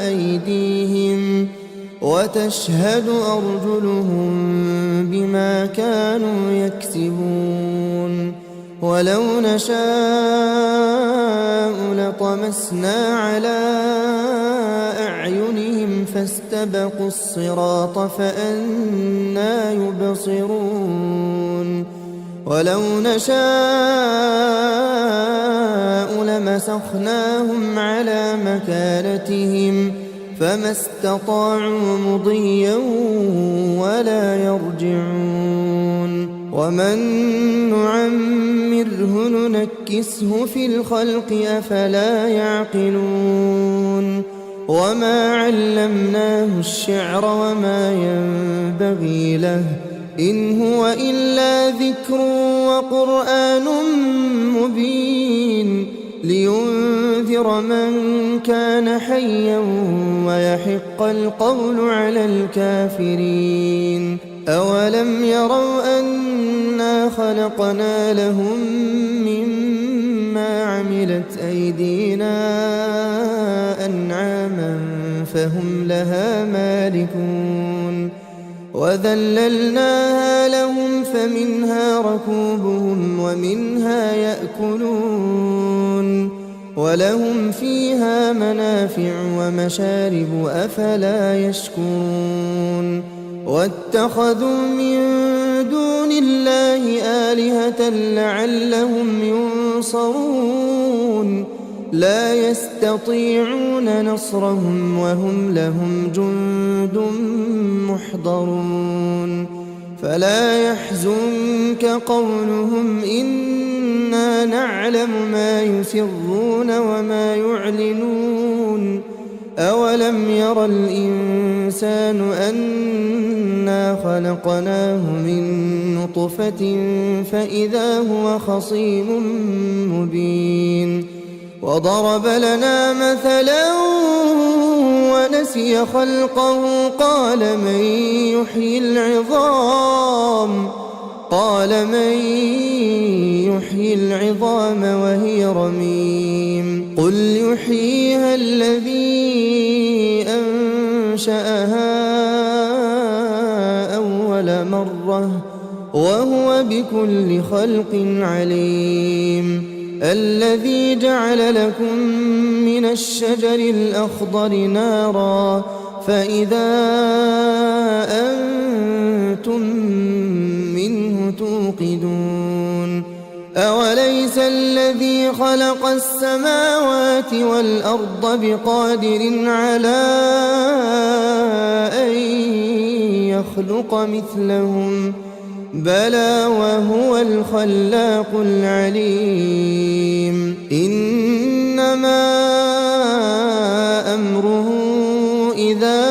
أيديهم وتشهد أرجلهم بما كانوا يكسبون. ولو نشاء لطمسنا على أعينهم فاستبقوا الصراط فأنى يبصرون. ولو نشاء لمسخناهم على مكانتهم فما استطاعوا مضيا ولا يرجعون. ومن نعمره ننكسه في الخلق أفلا يعقلون. وما علمناه الشعر وما ينبغي له إن هو إلا ذكر وقرآن مبين لينذر من كان حيا ويحق القول على الكافرين. أولم يروا أنا خلقنا لهم مما عملت أيدينا أنعاما فهم لها مالكون. وذللناها لهم فمنها ركوبهم ومنها يأكلون. ولهم فيها منافع ومشارب أفلا يشكرون. واتخذوا من دون الله آلهة لعلهم ينصرون. لا يستطيعون نصرهم وهم لهم جند محضرون. فلا يحزنك قولهم إنا نعلم ما يسرون وما يعلنون. أولم ير الإنسان أنا خلقناه من نطفة فإذا هو خصيم مبين. وضرب لنا مثلا ونسي خلقه قال من يحيي العظام وهي رميم. قل يحييها الذي أنشأها بكل خلق عليم الذي جعل لكم من الشجر الأخضر نارا فإذا أنتم منه توقدون أوليس الذي خلق السماوات والأرض بقادر على أن يخلق مثلهم بلى وهو الخلاق العليم إنما أمره إذا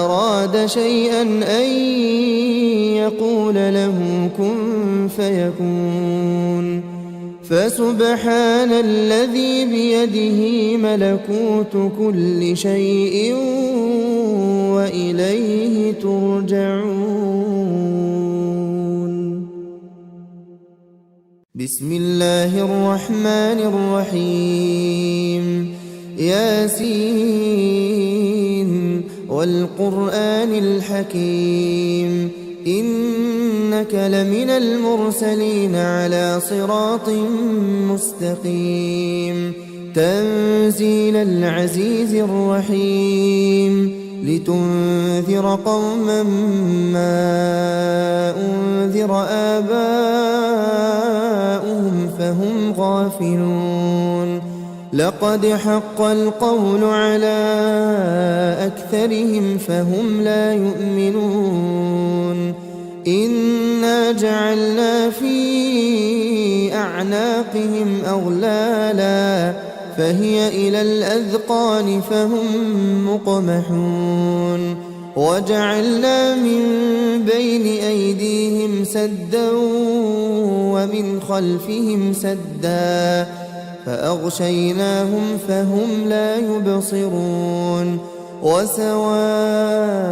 أراد شيئا أن يقول له كن فيكون فسبحان الذي بيده ملكوت كل شيء وإليه ترجعون بسم الله الرحمن الرحيم ياسين والقرآن الحكيم إنك لمن المرسلين على صراط مستقيم تنزيل العزيز الرحيم لتنذر قوما ما أنذر آباؤهم فهم غافلون لقد حق القول على أكثرهم فهم لا يؤمنون إنا جعلنا في أعناقهم أغلالا فهي إلى الأذقان فهم مقمحون وجعلنا من بين أيديهم سدا ومن خلفهم سدا فأغشيناهم فهم لا يبصرون وسواء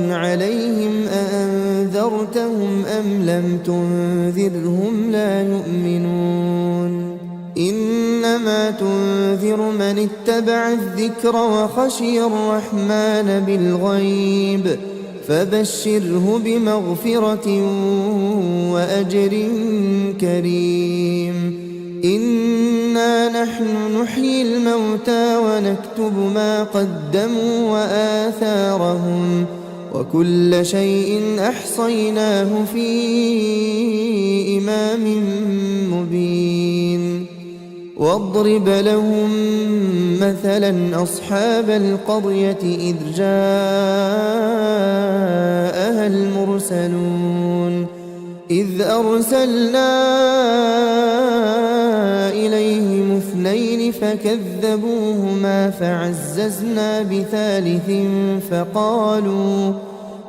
عليهم أأنذرتهم أم لم تنذرهم لا يؤمنون إنما تنذر من اتبع الذكر وخشي الرحمن بالغيب فبشره بمغفرة وأجر كريم إنا نحن نحيي الموتى ونكتب ما قدموا وآثارهم وكل شيء أحصيناه في إمام مبين واضرب لهم مثلا أصحاب القرية إذ جاءها المرسلون إذ أرسلنا إليهم اثنين فكذبوهما فعززنا بثالث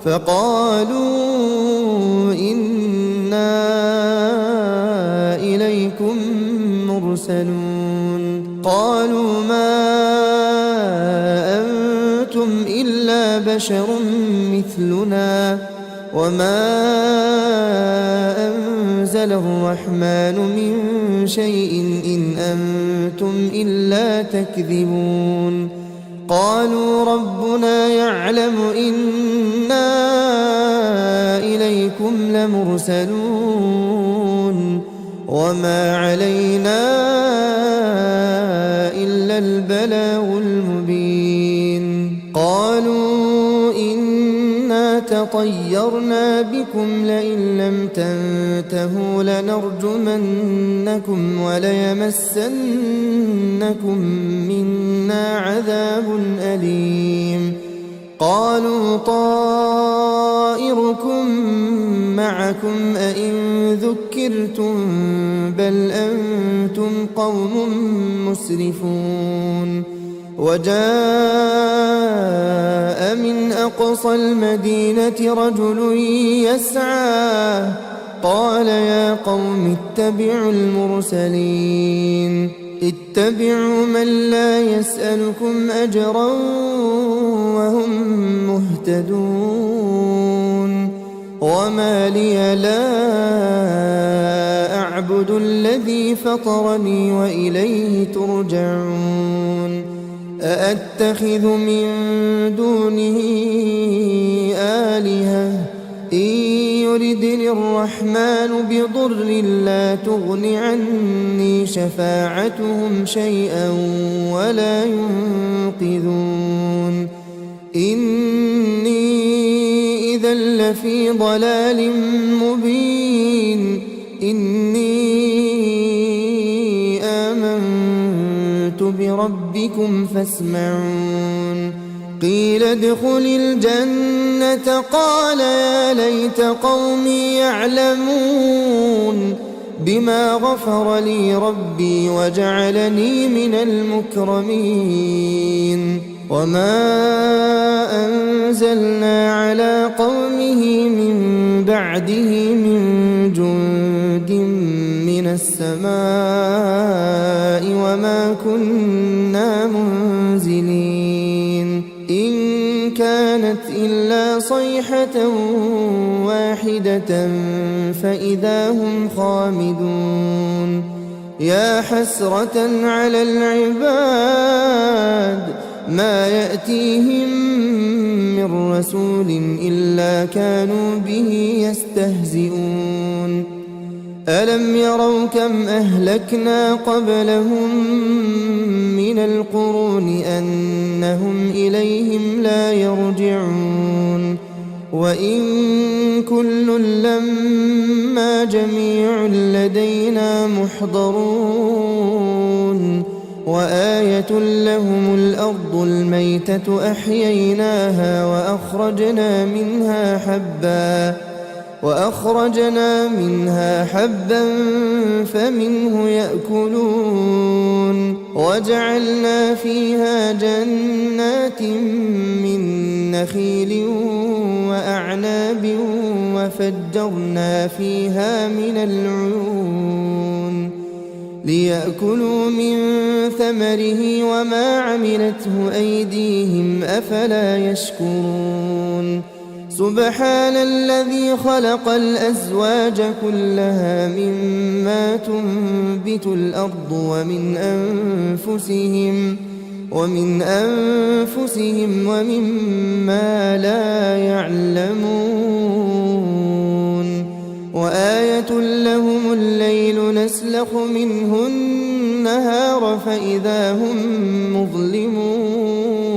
فقالوا إنا إليكم مرسلون قالوا ما أنتم إلا بشر مثلنا وما أنزل الرحمن من شيء إن أنتم إلا تكذبون قالوا ربنا يعلم إنا إليكم لمرسلون وما علينا إلا البلاغ المبين قالوا إنا تطيرنا بكم لئن لم تنتهوا لنرجمنكم وليمسنكم منا عذاب أليم قالوا طائركم معكم أئن ذكرتم بل أنتم قوم مسرفون وجاء من أقصى المدينة رجل يسعى قال يا قوم اتبعوا المرسلين اتبعوا من لا يسألكم أجرا وهم مهتدون وما لي لا أعبد الذي فطرني وإليه ترجعون أأتخذ من دونه آلهة إن يردني الرحمن بضر لا تغن عني شفاعتهم شيئا ولا ينقذون إني إذا لفي ضلال مبين إني آمنت بربكم فاسمعون قيل ادخل الجنة قال يا ليت قومي يعلمون بما غفر لي ربي وجعلني من المكرمين وما أنزلنا على قومه من بعده من جند من السماء وما كنا منزلين إن كانت إلا صيحة واحدة فإذا هم خامدون يا حسرة على العباد ما يأتيهم من رسول إلا كانوا به يستهزئون ألم يروا كم أهلكنا قبلهم من القرون أنهم إليهم لا يرجعون وإن كل لما جميع لدينا محضرون وآية لهم الأرض الميتة أحييناها وأخرجنا منها حبا فمنه يأكلون وجعلنا فيها جنات من نخيل وأعناب وفجرنا فيها من العيون ليأكلوا من ثمره وما عملته أيديهم أفلا يشكرون سبحان الذي خلق الأزواج كلها مما تنبت الأرض ومن أنفسهم ومما لا يعلمون وآية لهم الليل نسلخ منه النهار فإذا هم مظلمون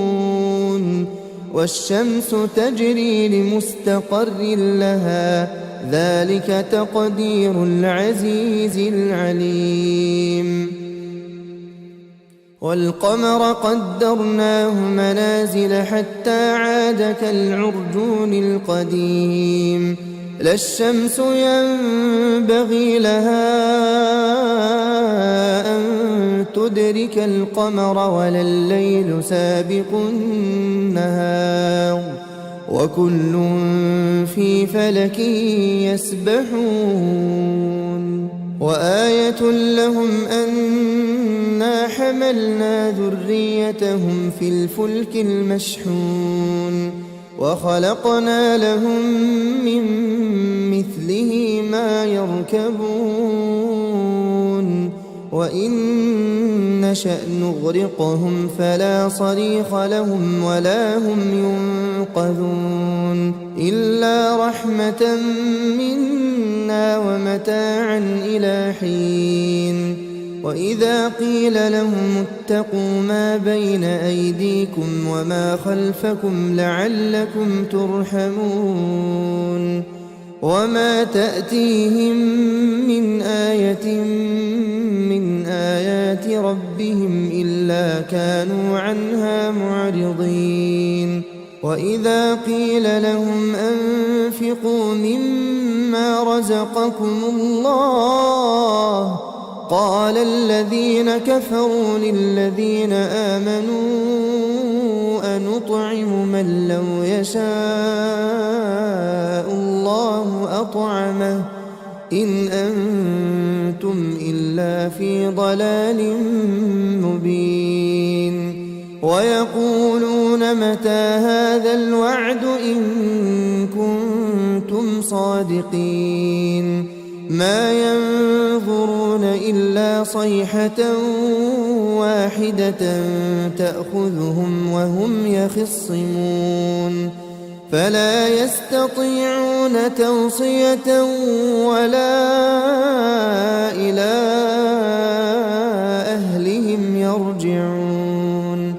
والشمس تجري لمستقر لها ذلك تقدير العزيز العليم والقمر قدرناه منازل حتى عاد كالعرجون القديم لا الشمس ينبغي لها أن تدرك القمر ولا الليل سابق النهار وكل في فلك يسبحون وآية لهم أنا حملنا ذريتهم في الفلك المشحون وخلقنا لهم من مثله ما يركبون وإن نشأ نغرقهم فلا صريخ لهم ولا هم ينقذون إلا رحمة منا ومتاعا إلى حين وإذا قيل لهم اتقوا ما بين أيديكم وما خلفكم لعلكم ترحمون وما تأتيهم من آية من آيات ربهم إلا كانوا عنها معرضين وإذا قيل لهم أنفقوا مما رزقكم الله قال الذين كفروا للذين آمنوا أنطعم من لو يشاء الله أطعمه إن أنتم إلا في ضلال مبين ويقولون متى هذا الوعد إن كنتم صادقين ما ينظرون إلا صيحة واحدة تأخذهم وهم يخصمون فلا يستطيعون توصية ولا إلى أهلهم يرجعون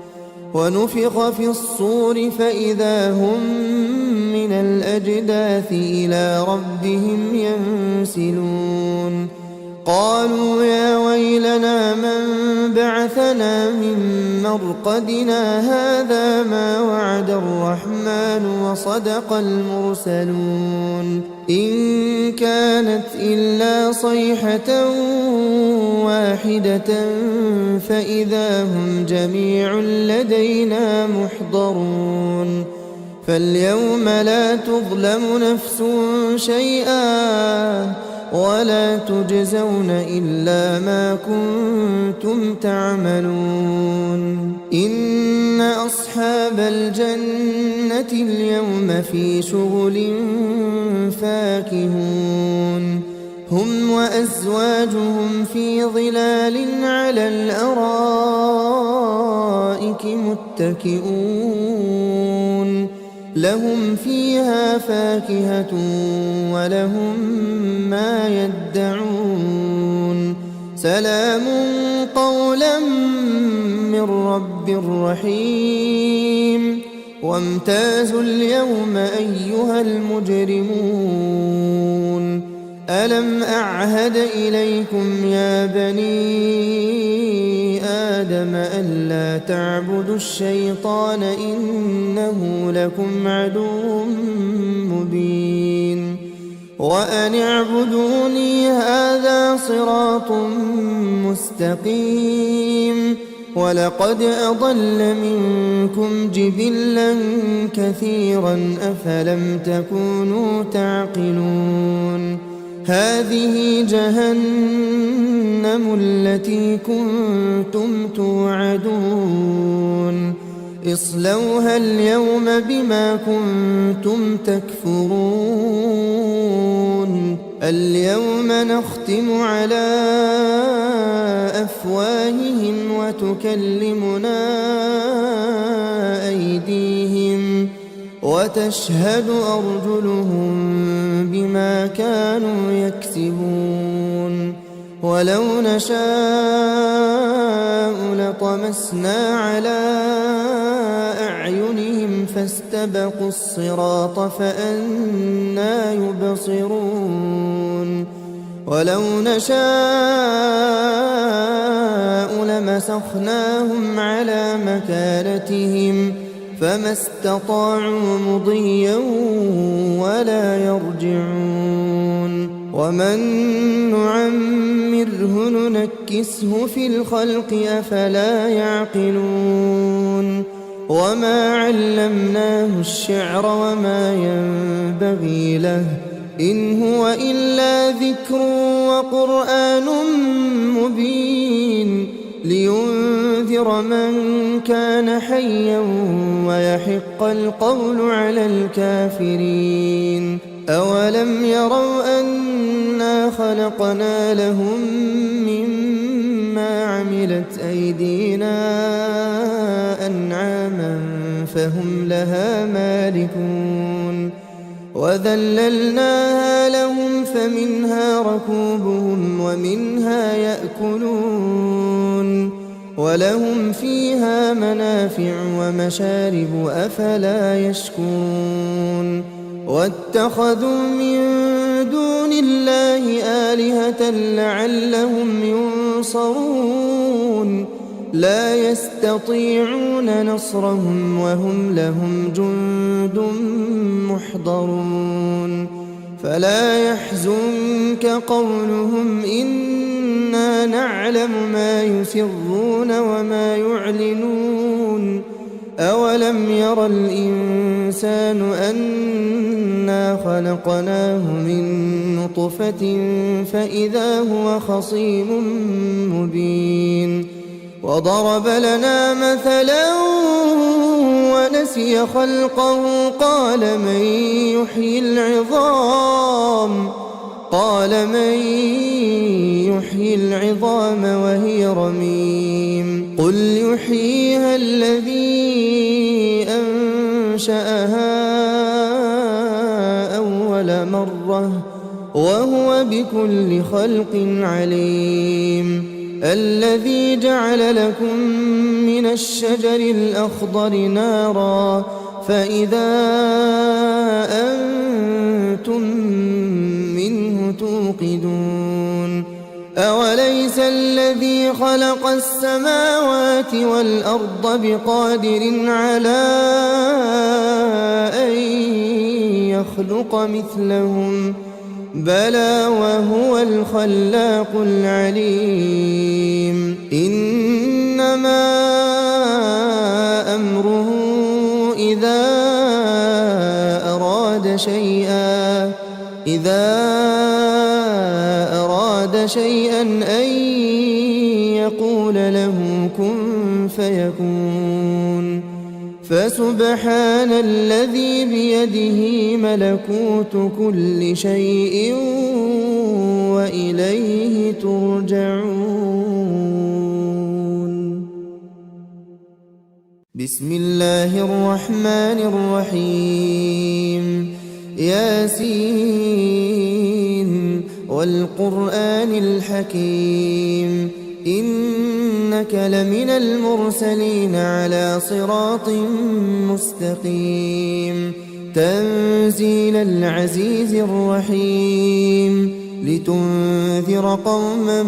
ونفخ في الصور فإذا هم من الأجداث إلى ربهم ينسلون قالوا يا ويلنا من بعثنا من مرقدنا هذا ما وعد الرحمن وصدق المرسلون إن كانت إلا صيحة واحدة فإذا هم جميع لدينا محضرون فاليوم لا تظلم نفس شيئا ولا تجزون إلا ما كنتم تعملون إن أصحاب الجنة اليوم في شغل فاكهون هم وأزواجهم في ظلال على الأرائك متكئون لهم فيها فاكهة ولهم ما يدعون سلام قولا من رب رحيم وامتازوا اليوم أيها المجرمون ألم أعهد إليكم يا بني آدم ألا تعبدوا الشيطان إنه لكم عدو مبين وأن اعبدوني هذا صراط مستقيم ولقد أضل منكم جبلا كثيرا أفلم تكونوا تعقلون هذه جهنم التي كنتم توعدون اصلوها اليوم بما كنتم تكفرون اليوم نختم على أفواههم وتكلمنا أيديهم وتشهد أرجلهم بما كانوا يكسبون ولو نشاء لطمسنا على أعينهم فاستبقوا الصراط فأنى يبصرون ولو نشاء لمسخناهم على مكانتهم فما استطاعوا مضيا ولا يرجعون ومن نعمره ننكسه في الخلق أفلا يعقلون وما علمناه الشعر وما ينبغي له إن هو إلا ذكر وقرآن مبين لينذر من كان حيا ويحق القول على الكافرين أولم يروا أنا خلقنا لهم مما عملت أيدينا أنعاما فهم لها مالكون وذللناها لهم فمنها ركوبهم ومنها يأكلون ولهم فيها منافع ومشارب أفلا يشكون واتخذوا من دون الله آلهة لعلهم ينصرون لا يستطيعون نصرهم وهم لهم جند محضرون فلا يحزنك قولهم إنا نعلم ما يسرون وما يعلنون أولم ير الإنسان أنا خلقناه من نطفة فإذا هو خصيم مبين وضرب لنا مثلا ونسي خلقه قال من يحيي العظام وهي رميم قل يحييها الذي أنشأها أول مرة وهو بكل خلق عليم. الذي جعل لكم من الشجر الأخضر نارا فإذا أنتم منه توقدون. أوليس الذي خلق السماوات والأرض بقادر على أن يخلق مثلهم بلى وهو الخلاق العليم. إنما أمره إذا أراد شيئا أن يقول له كن فيكون. فسبحان الذي بيده ملكوت كل شيء وإليه ترجعون. بسم الله الرحمن الرحيم. ياسين والقرآن الحكيم إنك لمن المرسلين على صراط مستقيم. تنزيل العزيز الرحيم لتنذر قوما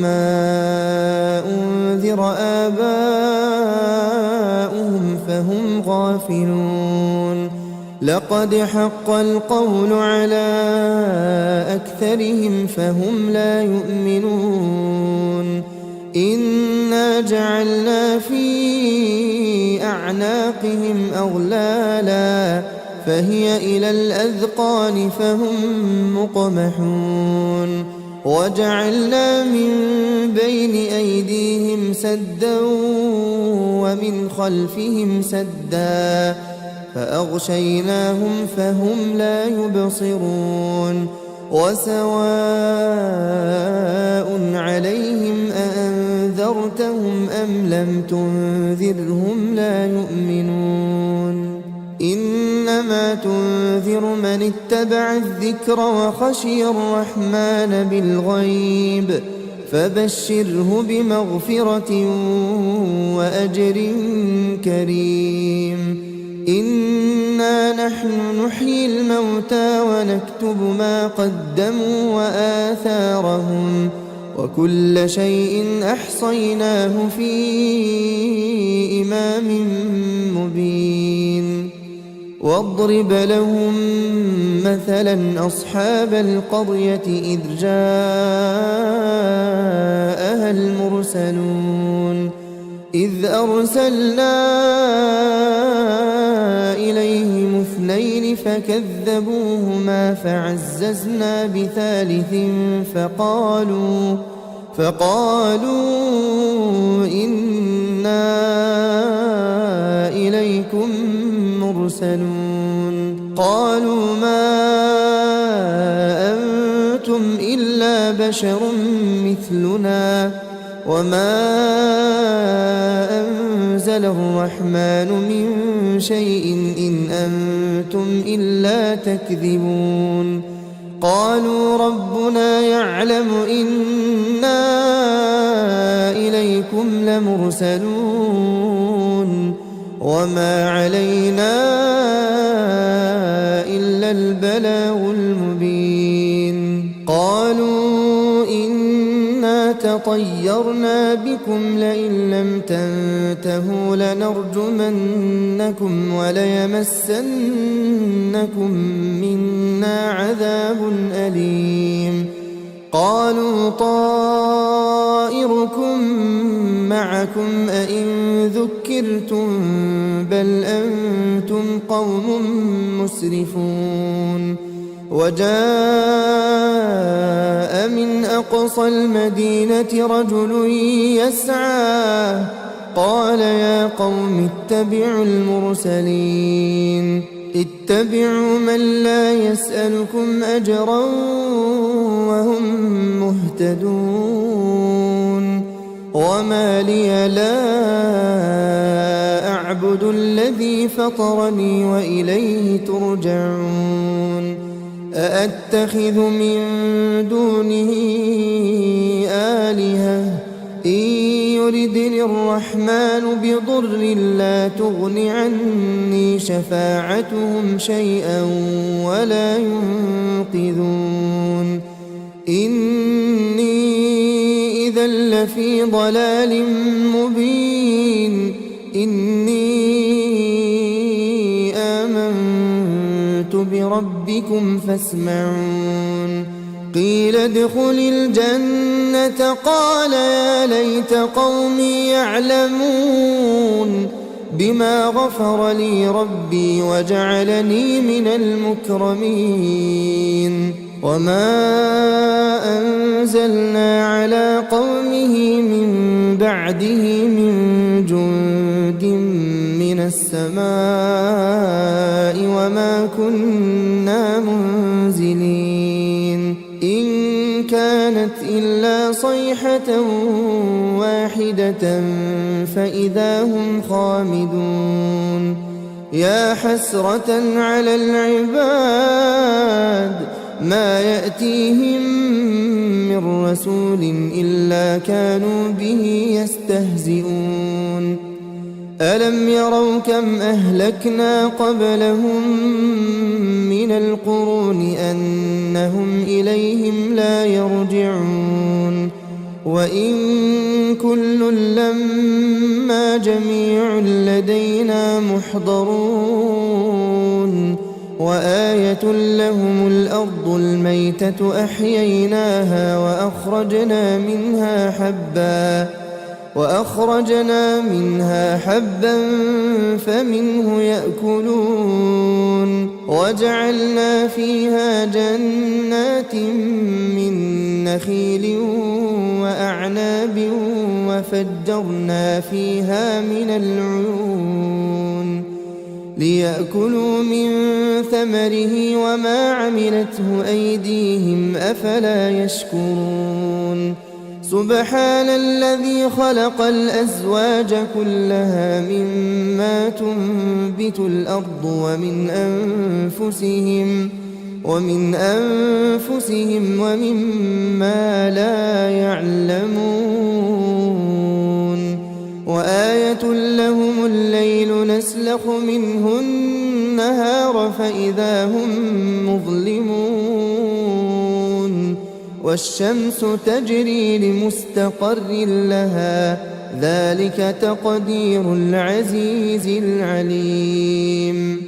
ما أنذر آباؤهم فهم غافلون. لقد حق القول على أكثرهم فهم لا يؤمنون. إنا جعلنا في أعناقهم أغلالا فهي إلى الأذقان فهم مقمحون. وجعلنا من بين أيديهم سدا ومن خلفهم سدا فأغشيناهم فهم لا يبصرون. وسواء عليهم أأنذرتهم أم لم تنذرهم لا يؤمنون. إنما تنذر من اتبع الذكر وخشي الرحمن بالغيب فبشره بمغفرة وأجر كريم. إنا نحن نحيي الموتى ونكتب ما قدموا وآثارهم وكل شيء أحصيناه في إمام مبين. واضرب لهم مثلا أصحاب القرية إذ جاءها المرسلون إذ أرسلنا إليهم اثنين فكذبوهما فعززنا بثالث فقالوا إنا إليكم مرسلون. قالوا ما أنتم إلا بشر مثلنا وما أنزل الرحمن من شيء إن أنتم إلا تكذبون. قالوا ربنا يعلم إنا إليكم لمرسلون وما علينا إلا البلاغ المبين. قالوا إنا تطيرنا بكم لئن لم تنتهوا لنرجمنكم وليمسنكم منا عذاب أليم. قالوا طائركم معكم أئن ذكرتم بل أنتم قوم مسرفون. وجاء من أقصى المدينة رجل يسعى قال يا قوم اتبعوا المرسلين اتبعوا من لا يسألكم أجرا وهم مهتدون. وما لي لا أعبد الذي فطرني وإليه ترجعون أأتخذ من دونه آلهة إن يردني الرحمن بضر لا تغن عني شفاعتهم شيئا ولا ينقذون إني إذا لفي ضلال مبين إني آمنت بربكم فاسمعون قيل ادخل الجنة قال يا ليت قومي يعلمون بما غفر لي ربي وجعلني من المكرمين وما أنزلنا على قومه من بعده من جند من السماء وما كنا منزلين إن كانت إلا صيحة واحدة فإذا هم خامدون يا حسرة على العباد ما يأتيهم من رسول إلا كانوا به يستهزئون ألم يروا كم أهلكنا قبلهم من القرون أنهم إليهم لا يرجعون وإن كل لما جميع لدينا محضرون وآية لهم الأرض الميتة أحييناها وأخرجنا منها حبا فمنه يأكلون وجعلنا فيها جنات من نخيل وأعناب وفجرنا فيها من العيون ليأكلوا من ثمره وما عملته أيديهم أفلا يشكرون سبحان الذي خلق الأزواج كلها مما تنبت الأرض ومن أنفسهم ومما لا يعلمون وآية لهم الليل نسلخ منه النهار فإذا هم مظلمون والشمس تجري لمستقر لها ذلك تقدير العزيز العليم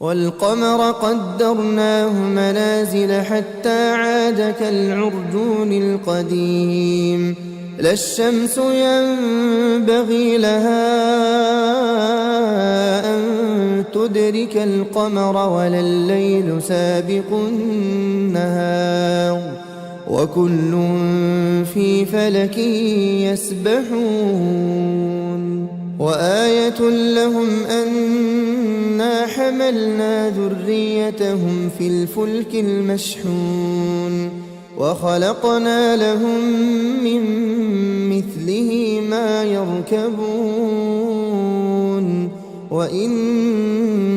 والقمر قدرناه منازل حتى عاد كالعرجون القديم لا الشمس ينبغي لها أن تدرك القمر ولا الليل سابق النهار وكل في فلك يسبحون وآية لهم أنا حملنا ذريتهم في الفلك المشحون وخلقنا لهم من مثله ما يركبون وإن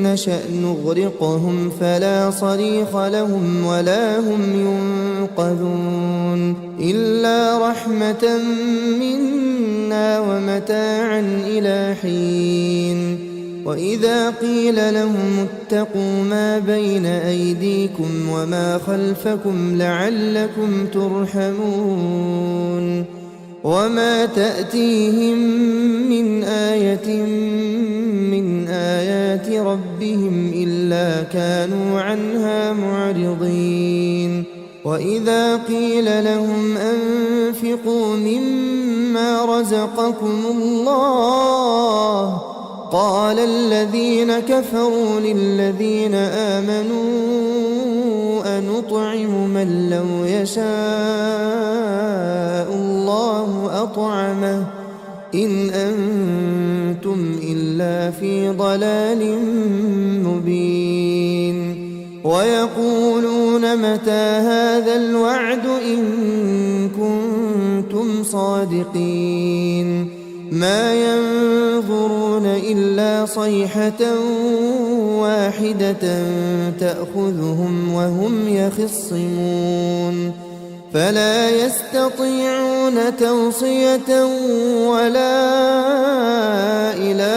نشأ نغرقهم فلا صريخ لهم ولا هم ينقذون إلا رحمة منا ومتاعا إلى حين وإذا قيل لهم اتقوا ما بين أيديكم وما خلفكم لعلكم ترحمون وما تأتيهم من آية من آيات ربهم إلا كانوا عنها معرضين وإذا قيل لهم أنفقوا مما رزقكم الله قال الذين كفروا للذين آمنوا أنطعم من لو يشاء الله أطعمه إن أنتم إلا في ضلال مبين ويقولون متى هذا الوعد إن كنتم كنتم صادقين ما ينظرون إلا صيحة واحدة تأخذهم وهم يخصمون فلا يستطيعون توصية ولا إلى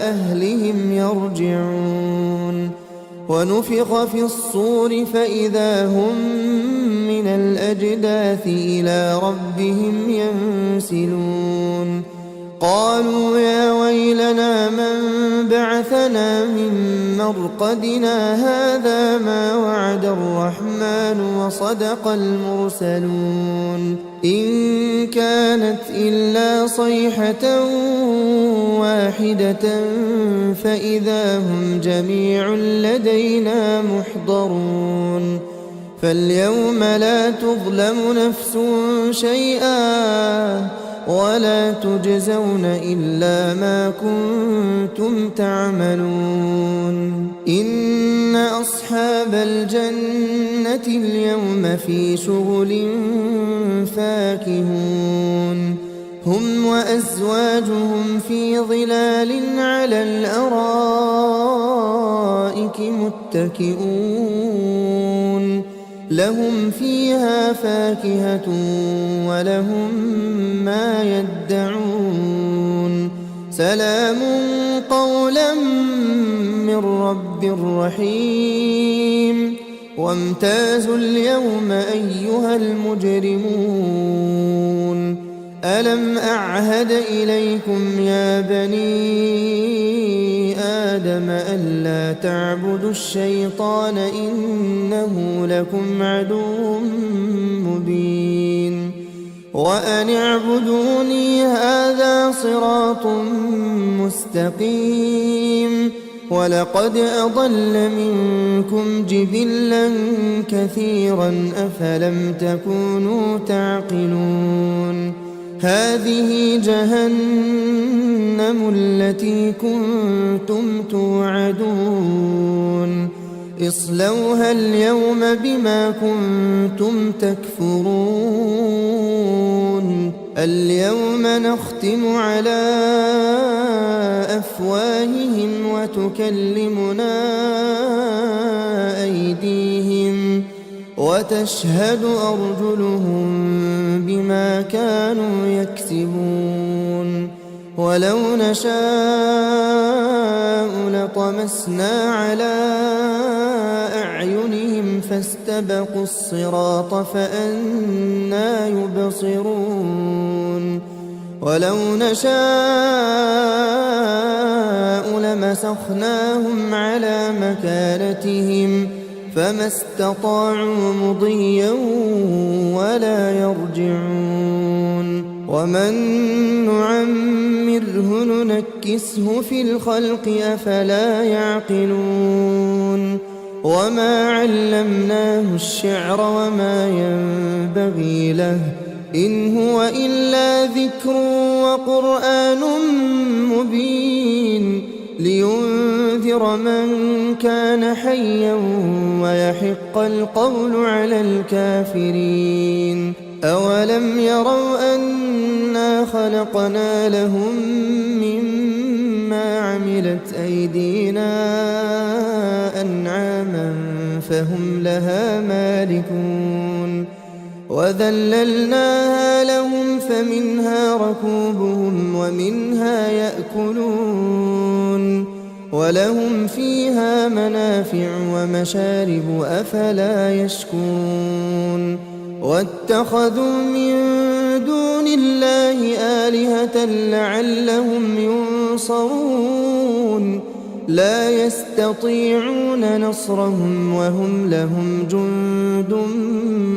أهلهم يرجعون ونفخ في الصور فإذا هم من الأجداث إلى ربهم ينسلون قالوا يا ويلنا من بعثنا من مرقدنا هذا ما وعد الرحمن وصدق المرسلون إن كانت إلا صيحة واحدة فإذا هم جميع لدينا محضرون فاليوم لا تظلم نفس شيئا ولا تجزون إلا ما كنتم تعملون إن أصحاب الجنة اليوم في شغل فاكهون هم وأزواجهم في ظلال على الأرائك متكئون لهم فيها فاكهة ولهم ما يدعون سلام قولا من رب رحيم وامتازوا اليوم أيها المجرمون ألم أعهد إليكم يا بني آدم ألا تعبدوا الشيطان إنه لكم عدو مبين وأن اعبدوني هذا صراط مستقيم ولقد أضل منكم جبلا كثيرا أفلم تكونوا تعقلون هذه جهنم التي كنتم توعدون اصلوها اليوم بما كنتم تكفرون اليوم نختم على أفواههم وتكلمنا أيديهم وتشهد أرجلهم بما كانوا يكسبون ولو نشاء لطمسنا على أعينهم فاستبقوا الصراط فأنى يبصرون ولو نشاء لمسخناهم على مكانتهم فما استطاعوا مضيا ولا يرجعون ومن نعمره ننكسه في الخلق أفلا يعقلون وما علمناه الشعر وما ينبغي له إن هو إلا ذكر وقرآن مبين لينذر من كان حيا ويحق القول على الكافرين أولم يروا أنا خلقنا لهم مما عملت أيدينا أنعاما فهم لها مالكون وذللناها لهم فمنها ركوبهم ومنها يأكلون ولهم فيها منافع ومشارب أفلا يشكون واتخذوا من دون الله آلهة لعلهم ينصرون لا يستطيعون نصرهم وهم لهم جند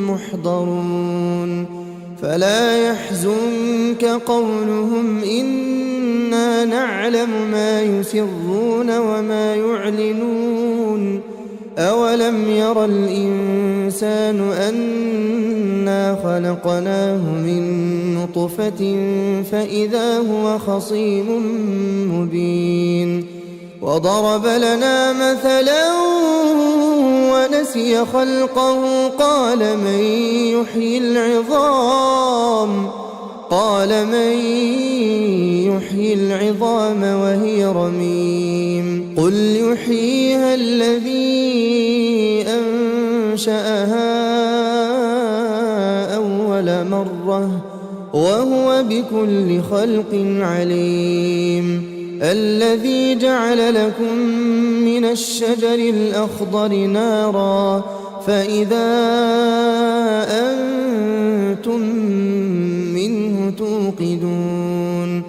محضرون فلا يحزنك قولهم إنا نعلم ما يسرون وما يعلنون أولم ير الإنسان أنا خلقناه من نطفة فإذا هو خصيم مبين وضرب لنا مثلا ونسي خلقه قال من يحيي العظام وهي رميم قل يحييها الذي أنشأها أول مرة وهو بكل خلق عليم الذي جعل لكم من الشجر الأخضر نارا فإذا أنتم منه توقدون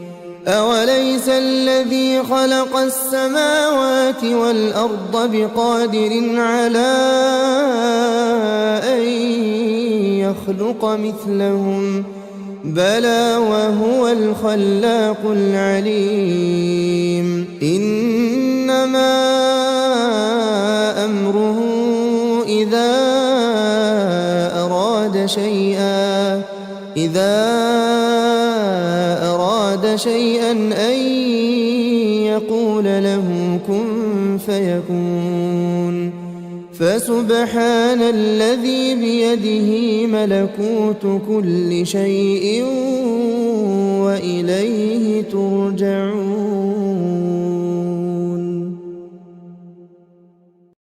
أوليس الذي خلق السماوات والأرض بقادر على أن يخلق مثلهم بلى وهو الخلاق العليم إنما أمره إذا أراد شيئا أن يقول له كن فيكون فسبحان الذي بيده ملكوت كل شيء وإليه ترجعون.